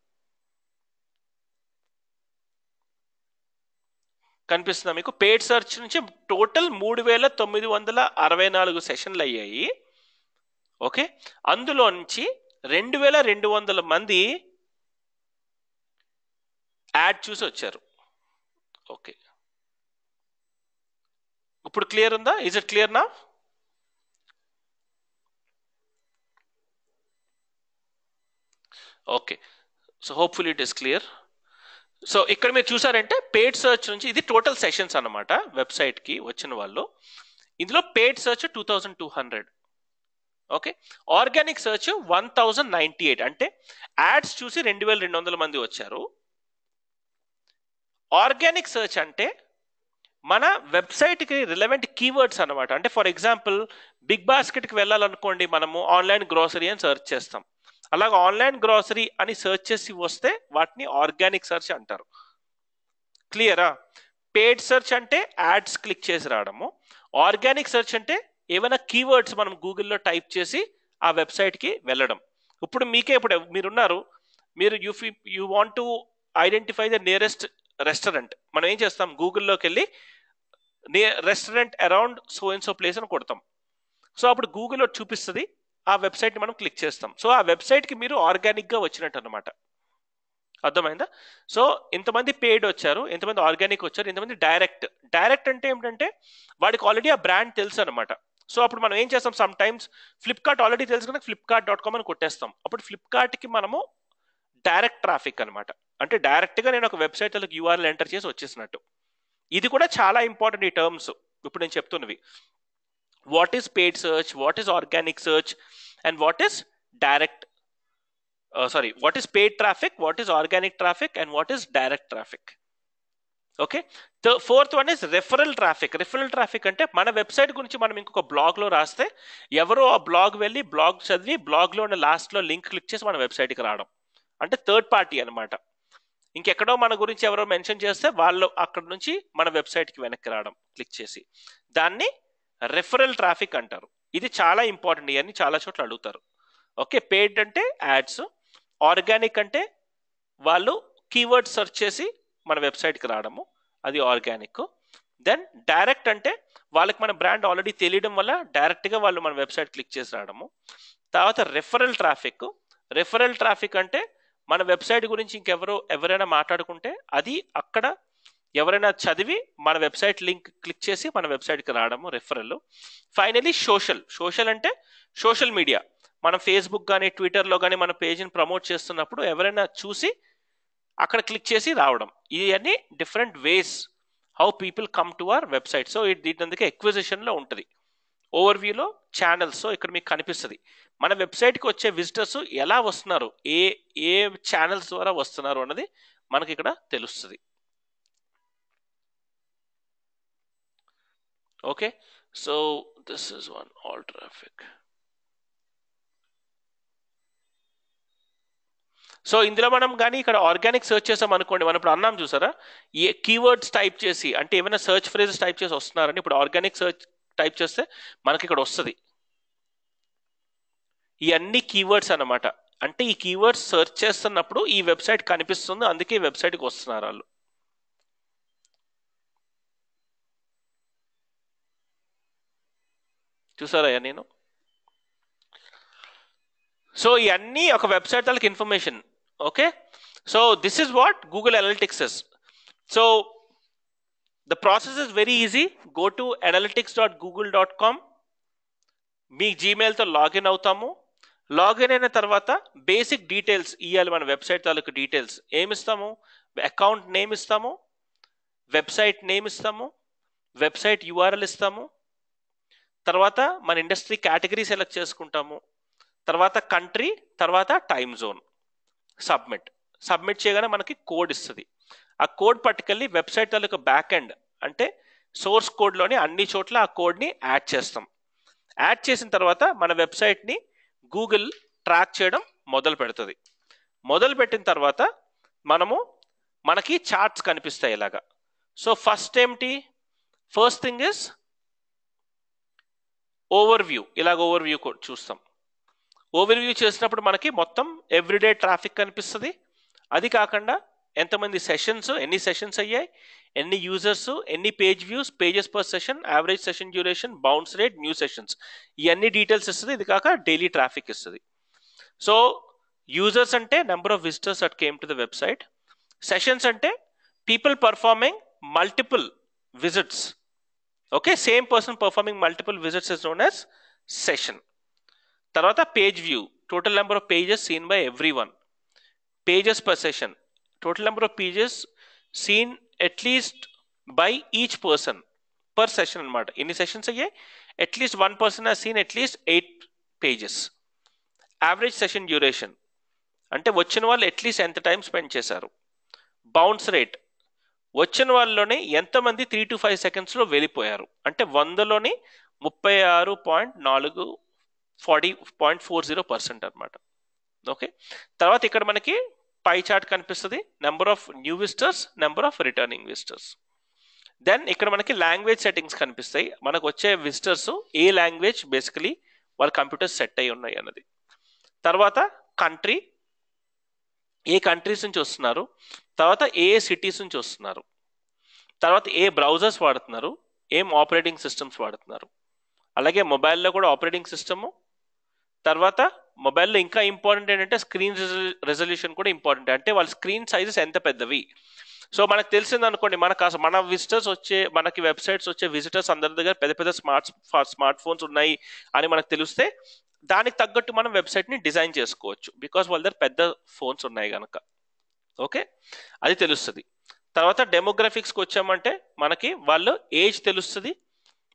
కనిపిస్తుందా మీకు? పెయిడ్ సర్చ్ నుంచి టోటల్ 3964 సెషన్లు అయ్యాయి. ఓకే, అందులో నుంచి 2200 మంది యాడ్ చూసి వచ్చారు. ఓకే, ఇప్పుడు క్లియర్ ఉందా? ఈజ్ ఇట్ క్లియర్ నా? Okay, so hopefully it is clear. So ఇక్కడ మీరు చూసారంటే పెయిడ్ సర్చ్ నుంచి ఇది టోటల్ సెషన్స్ అనమాట వెబ్సైట్కి వచ్చిన వాళ్ళు. ఇందులో paid search 2200. Okay, organic search 1098, అంటే యాడ్స్ చూసి 2200 మంది వచ్చారు. ఆర్గానిక్ సర్చ్ అంటే మన వెబ్సైట్కి రిలవెంట్ కీవర్డ్స్ అనమాట. అంటే ఫర్ ఎగ్జాంపుల్ బిగ్ బాస్కెట్కి వెళ్ళాలనుకోండి, మనము ఆన్లైన్ గ్రోసరీ అని సర్చ్ చేస్తాం. అలాగే ఆన్లైన్ గ్రోసరీ అని సర్చ్ చేసి వస్తే వాటిని ఆర్గానిక్ సర్చ్ అంటారు. క్లియరా? పెయిడ్ సర్చ్ అంటే యాడ్స్ క్లిక్ చేసి రావడము. ఆర్గానిక్ సర్చ్ అంటే ఏమైనా కీవర్డ్స్ మనం గూగుల్లో టైప్ చేసి ఆ వెబ్సైట్కి వెళ్ళడం. ఇప్పుడు మీరున్నారు, మీరు you want to identify the nearest restaurant. మనం ఏం చేస్తాం, గూగుల్లోకి వెళ్ళి restaurant around so and so place అని కొడతాం. సో అప్పుడు గూగుల్లో చూపిస్తుంది, ఆ వెబ్సైట్ని మనం క్లిక్ చేస్తాం. సో ఆ వెబ్సైట్కి మీరు ఆర్గానిక్గా వచ్చినట్టు అనమాట. అర్థమైందా? సో ఇంతమంది పెయిడ్ వచ్చారు, ఇంతమంది ఆర్గానిక్ వచ్చారు, ఇంతమంది డైరెక్ట్. డైరెక్ట్ అంటే ఏమిటంటే వాడికి ఆల్రెడీ ఆ బ్రాండ్ తెలుసు అనమాట. సో అప్పుడు మనం ఏం చేస్తాం, సమ్ టైమ్స్ ఫ్లిప్కార్ట్ ఆల్రెడీ తెలుసు కనుక flipkart.com అని కొట్టేస్తాం. అప్పుడు ఫ్లిప్కార్ట్కి మనము డైరెక్ట్ ట్రాఫిక్ అనమాట. అంటే డైరెక్ట్గా నేను ఒక వెబ్సైట్ యూఆర్ఎల్ ఎంటర్ చేసి వచ్చేసినట్టు. ఇది కూడా చాలా ఇంపార్టెంట్ ఈ టర్మ్స్. ఇప్పుడు నేను చెప్తున్నవి. What is paid search, what is organic search, and what is direct what is paid traffic, what is organic traffic, and what is direct traffic. Okay, the fourth one is referral traffic. Referral traffic అంటే మన website గురించి మనం ఇంకొక బ్లాగ్లో రాస్తే ఎవరో ఆ blog వెళ్ళి బ్లాగ్ చదివి బ్లాగ్లో ఉన్న లాస్ట్లో లింక్ క్లిక్ చేసి మన వెబ్సైట్కి రావడం, అంటే థర్డ్ పార్టీ అనమాట. ఇంకెక్కడో మన గురించి ఎవరో మెన్షన్ చేస్తే వాళ్ళు అక్కడ నుంచి మన వెబ్సైట్కి వెనక్కి రావడం క్లిక్ చేసి, దాన్ని రెఫరల్ ట్రాఫిక్ అంటారు. ఇది చాలా ఇంపార్టెంట్, ఇవన్నీ చాలా చోట్ల అడుగుతారు. ఓకే, పెయిడ్ అంటే యాడ్స్, ఆర్గానిక్ అంటే వాళ్ళు కీవర్డ్ సెర్చ్ చేసి మన వెబ్సైట్కి రావడము, అది ఆర్గానిక్. దెన్ డైరెక్ట్ అంటే వాళ్ళకి మన బ్రాండ్ ఆల్రెడీ తెలియడం వల్ల డైరెక్ట్గా వాళ్ళు మన వెబ్సైట్ క్లిక్ చేసి రావడము. తర్వాత రెఫరల్ ట్రాఫిక్. రెఫరల్ ట్రాఫిక్ అంటే మన వెబ్సైట్ గురించి ఎవరైనా మాట్లాడుకుంటే అది అక్కడ ఎవరైనా చదివి మన వెబ్సైట్ లింక్ క్లిక్ చేసి మన వెబ్సైట్కి రావడము, రెఫరల్. Finally social. సోషల్ అంటే సోషల్ మీడియా. మనం ఫేస్బుక్ కానీ ట్విట్టర్లో కానీ మన పేజ్ని ప్రమోట్ చేస్తున్నప్పుడు ఎవరైనా చూసి అక్కడ క్లిక్ చేసి రావడం. ఇవన్నీ different ways how people come to our website. So దీని అందుకే ఎక్విజిషన్లో ఉంటుంది. ఓవర్వ్యూలో ఛానల్స్, సో ఇక్కడ మీకు కనిపిస్తుంది మన వెబ్సైట్కి వచ్చే విజిటర్స్ ఎలా వస్తున్నారు, ఏ ఛానల్స్ ద్వారా వస్తున్నారు అన్నది మనకి ఇక్కడ తెలుస్తుంది. Okay, so this is one all traffic. So ఇందులో మనం కానీ ఇక్కడ ఆర్గానిక్ సెర్చ్ చేసాం అనుకోండి, మనం ఇప్పుడు అన్నాం చూసారా, ఏ కీవర్డ్స్ టైప్ చేసి అంటే ఏమైనా సెర్చ్ ఫ్రేజెస్ టైప్ చేసి వస్తున్నారని, ఇప్పుడు ఆర్గానిక్ సెర్చ్ టైప్ చేస్తే మనకి ఇక్కడ వస్తుంది. ఇవన్నీ కీవర్డ్స్ అన్నమాట. అంటే ఈ కీవర్డ్స్ సెర్చ్ చేస్తున్నప్పుడు ఈ వెబ్సైట్ కనిపిస్తుంది, అందుకే ఈ వెబ్సైట్కి వస్తున్నారు వాళ్ళు. చూసారా నేను? సో ఇవన్నీ ఒక వెబ్సైట్ వాళ్ళకి information. Okay, so this is what Google analytics is. So the process is very easy. Go to analytics.google.com. మీ జీమెయిల్తో లాగిన్ అవుతాము. లాగిన్ అయిన తర్వాత బేసిక్ డీటెయిల్స్ ఇవ్వాలి. మన వెబ్సైట్ తాలూకు డీటెయిల్స్ ఏమిస్తాము? అకౌంట్ నేమ్ ఇస్తాము, వెబ్సైట్ నేమ్ ఇస్తాము, వెబ్సైట్ యూఆర్ఎల్ ఇస్తాము, తర్వాత మన ఇండస్ట్రీ కేటగిరీ సెలెక్ట్ చేసుకుంటాము, తర్వాత కంట్రీ, తర్వాత టైమ్ జోన్. సబ్మిట్ చేయగానే మనకి కోడ్ ఇస్తుంది. ఆ కోడ్ పట్టుకెళ్ళి వెబ్సైట్ తాలూకు బ్యాక్ ఎండ్ అంటే సోర్స్ కోడ్లోని అన్ని చోట్ల ఆ కోడ్ని యాడ్ చేస్తాం. యాడ్ చేసిన తర్వాత మన వెబ్సైట్ని గూగుల్ ట్రాక్ చేయడం మొదలు పెడుతుంది. మొదలు పెట్టిన తర్వాత మనకి చార్ట్స్ కనిపిస్తాయి ఇలాగా. So first thing is overview. ఇలాగ ఓవర్వ్యూ చూస్తాం. ఓవర్వ్యూ చేసినప్పుడు మనకి మొత్తం ఎవ్రీడే ట్రాఫిక్ కనిపిస్తుంది. అది కాకుండా ఎంతమంది సెషన్స్, ఎన్ని సెషన్స్ అయ్యాయి, ఎన్ని యూజర్స్, ఎన్ని page views, pages per session, average session duration, bounce rate, new sessions, ఇవన్నీ డీటెయిల్స్ ఇస్తుంది. ఇది కాక డైలీ ట్రాఫిక్ ఇస్తుంది. సో యూజర్స్ అంటే number of visitors that came to the website. Sessions అంటే people performing multiple visits. Okay, same person performing multiple visits is known as session. తర్వాత page view, total number of pages seen by every one. Pages per session, total number of pages seen at least by each person per session అనమాట. ఎన్ని sessions అయ్యాయి? At least 1 person has seen at least 8 pages. Average session duration అంటే వచ్చిన వాళ్ళు at least ఎంత time spend చేశారు. Bounce rate, వచ్చిన వాళ్ళలోనే ఎంతమంది 3 to 5 సెకండ్స్లో వెళ్ళిపోయారు, అంటే 100లోని 36.40% అనమాట. ఓకే, తర్వాత ఇక్కడ మనకి పై చార్ట్ కనిపిస్తుంది, number of new visitors, number of returning visitors. Then ఇక్కడ మనకి లాంగ్వేజ్ సెట్టింగ్స్ కనిపిస్తాయి. మనకు వచ్చే విజిటర్స్ ఏ లాంగ్వేజ్ బేసికలీ వాళ్ళ కంప్యూటర్స్ సెట్ అయి ఉన్నాయి అన్నది. తర్వాత కంట్రీ, ఏ కంట్రీస్ నుంచి వస్తున్నారు, తర్వాత ఏ సిటీస్ నుంచి వస్తున్నారు, తర్వాత ఏ బ్రౌజర్స్ వాడుతున్నారు, ఏం ఆపరేటింగ్ సిస్టమ్స్ వాడుతున్నారు, అలాగే మొబైల్లో కూడా ఆపరేటింగ్ సిస్టము. తర్వాత మొబైల్లో ఇంకా ఇంపార్టెంట్ ఏంటంటే స్క్రీన్ రెజల్యూషన్ కూడా ఇంపార్టెంట్, అంటే వాళ్ళ స్క్రీన్ సైజెస్ ఎంత పెద్దవి. సో మనకు తెలిసింది అనుకోండి, మన విజిటర్స్ మనకి వెబ్సైట్స్ వచ్చే విజిటర్స్ అందరి దగ్గర పెద్ద పెద్ద స్మార్ట్ ఫోన్స్ ఉన్నాయి అని మనకు తెలిస్తే దానికి తగ్గట్టు మనం వెబ్సైట్ని డిజైన్ చేసుకోవచ్చు, బికాస్ వాళ్ళ దగ్గర పెద్ద ఫోన్స్ ఉన్నాయి కనుక. ఓకే, అది తెలుస్తుంది. తర్వాత డెమోగ్రఫిక్స్కి వచ్చామంటే మనకి వాళ్ళు ఏజ్ తెలుస్తుంది,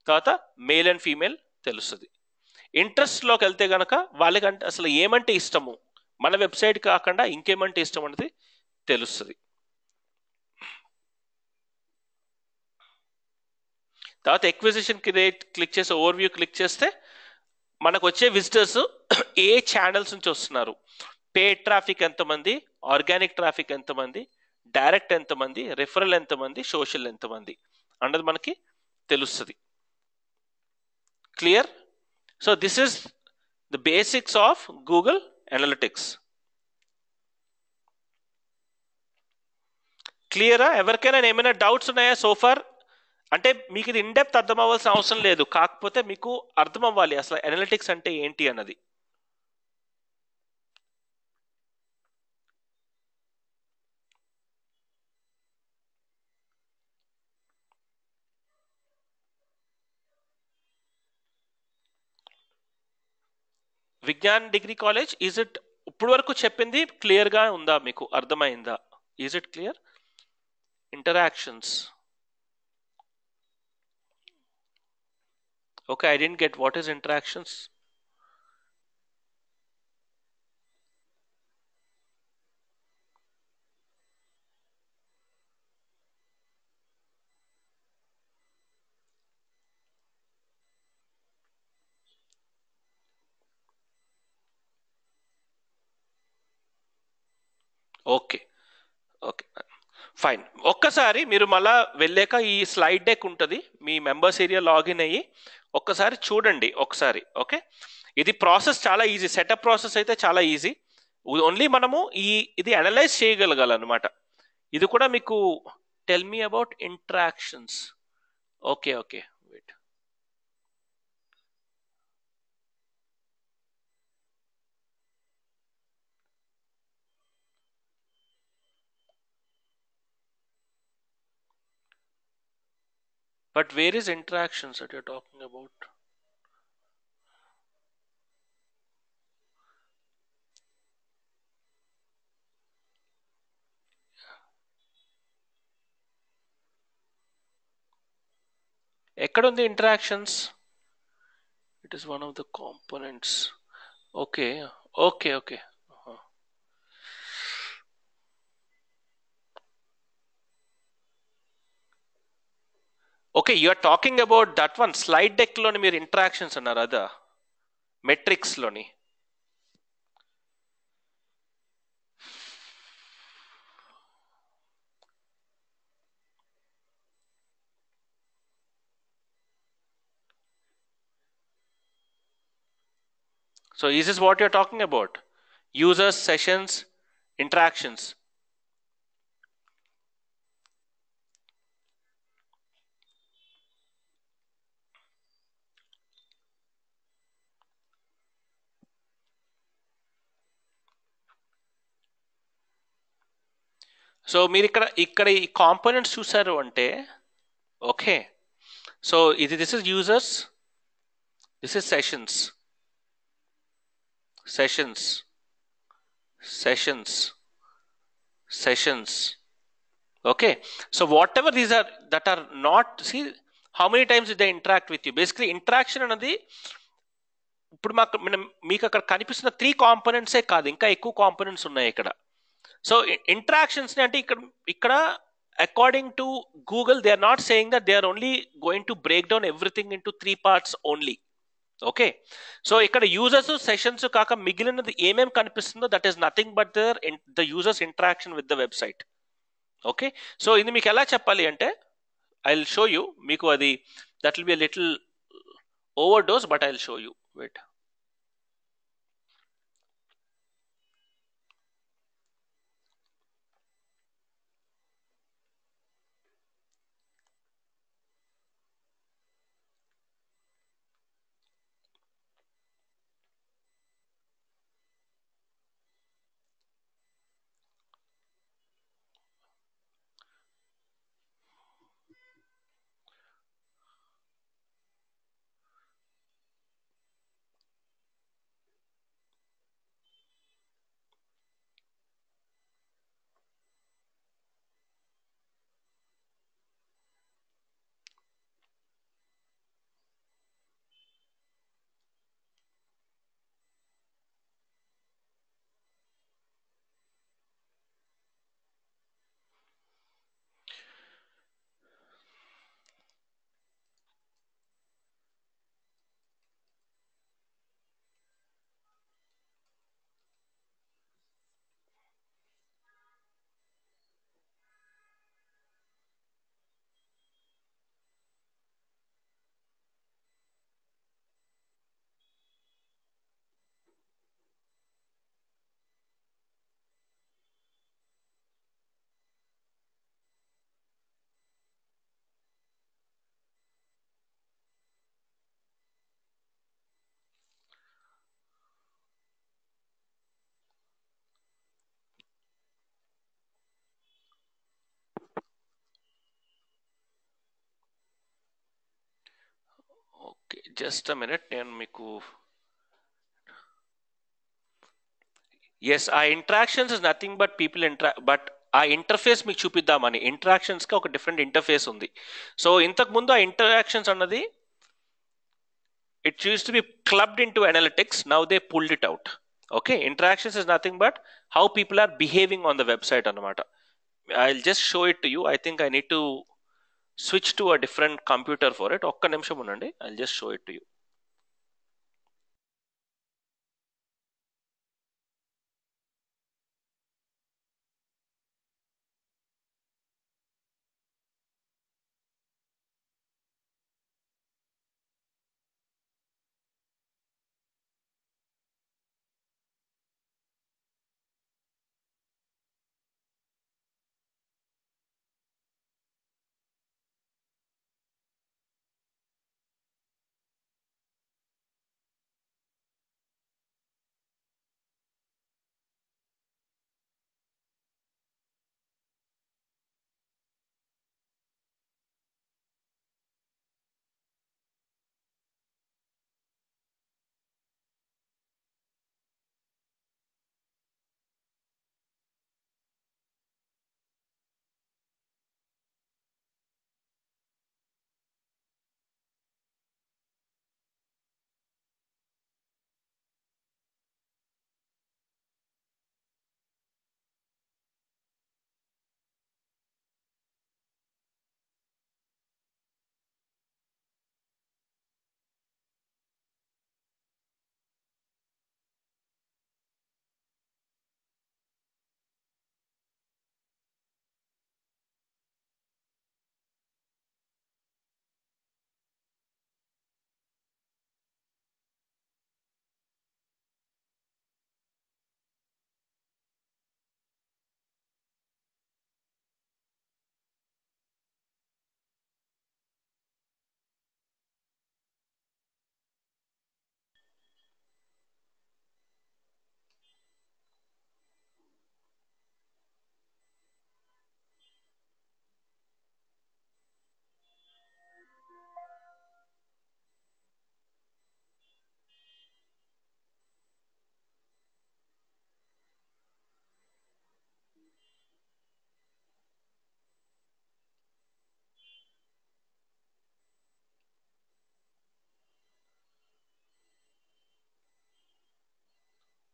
తర్వాత మేల్ అండ్ ఫీమేల్ తెలుస్తుంది. ఇంట్రెస్ట్లోకి వెళ్తే కనుక వాళ్ళకంటే అసలు ఏమంటే ఇష్టము, మన వెబ్సైట్ కాకుండా ఇంకేమంటే ఇష్టం అనేది తెలుస్తుంది. తర్వాత ఎక్విజిషన్ క్లిక్ చేసి ఓవర్వ్యూ క్లిక్ చేస్తే మనకు వచ్చే విజిటర్స్ ఏ ఛానల్స్ నుంచి వస్తున్నారు, పేడ్ ట్రాఫిక్ ఎంతమంది, ఆర్గానిక్ ట్రాఫిక్ ఎంతమంది, డైరెక్ట్ ఎంతమంది, రిఫరల్ ఎంతమంది, సోషల్ ఎంతమంది అన్నది మనకి తెలుస్తుంది. Clear? So this is the basics of Google analytics. క్లియరా? ఎవరికైనా ఏమైనా డౌట్స్ ఉన్నాయా సోఫార్? అంటే మీకు ఇది ఇన్డెప్త్ అర్థం అవ్వాల్సిన అవసరం లేదు, కాకపోతే మీకు అర్థం అవ్వాలి అసలు అనలిటిక్స్ అంటే ఏంటి అన్నది. Vignan degree college, is it ఇప్పుడు వరకు చెప్పింది క్లియర్గా ఉందా, మీకు అర్థమైందా? Is it clear? Interactions. Okay, I didn't get what is interactions. Okay okay fine. ఒక్కసారి మీరు మళ్ళా వెళ్ళాక ఈ స్లైడ్ డెక్ ఉంటుంది, మీ మెంబర్స్ ఏరియా లాగిన్ అయ్యి ఒక్కసారి చూడండి ఒకసారి. ఓకే, ఇది ప్రాసెస్ చాలా ఈజీ, సెటప్ ప్రాసెస్ అయితే చాలా ఈజీ. ఓన్లీ మనము ఇది అనలైజ్ చేయగలగాలన్నమాట. ఇది కూడా మీకు tell me about interactions. Okay okay wait. But where is interactions that you're talking about? ఎక్కడ ఉంది interactions? It is one of the components. Okay okay okay okay, you are talking about that one slide deck లోని మీరు interactions అన్నారు అదా, metrics లోని. So is this what you're talking about? Users, sessions, interactions. So మీరు ఇక్కడ ఈ components చూసారు అంటే, okay, so this is users, this is sessions, sessions, sessions, sessions. Okay, so whatever these are that are not, see how many times did they interact with you. Basically interaction అన్నది ఇప్పుడు మీకు అక్కడ కనిపిస్తున్న 3 కాంపోనెంట్సే కాదు, ఇంకా ఎక్కువ కాంపోనెంట్స్ ఉన్నాయి ఇక్కడ. సో ఇంటరాక్షన్స్ అంటే ఇక్కడ according to Google they are not saying that they are only going to break down everything in to 3 parts only. Okay, so ఇక్కడ యూజర్స్ సెషన్స్ కాక మిగిలినది ఏమేమి కనిపిస్తుందో that is nothing but the users interaction with the website. Okay, so ఇది మీకు ఎలా చెప్పాలి అంటే ఐ విల్ షో యూ. మీకు అది that will be a little overdose, but I will show you. Wait. Okay, just a minute, నేను మీకు yes, ఆ interactions is nothing but people but ఆ ఇంటర్ఫేస్ మీకు చూపిద్దామని. ఇంటరాక్షన్స్ కి ఒక డిఫరెంట్ ఇంటర్ఫేస్ ఉంది. సో ఇంతకు ముందు ఆ ఇంటరాక్షన్స్ అన్నది it used to be clubbed into analytics, now they pulled it out. Okay, interactions is nothing but how people are behaving on the website anamata. I'll just show it to you. I think I need to switch to a different computer for it. ఒక్క నిమిషం ఉండండి, I'll just show it to you.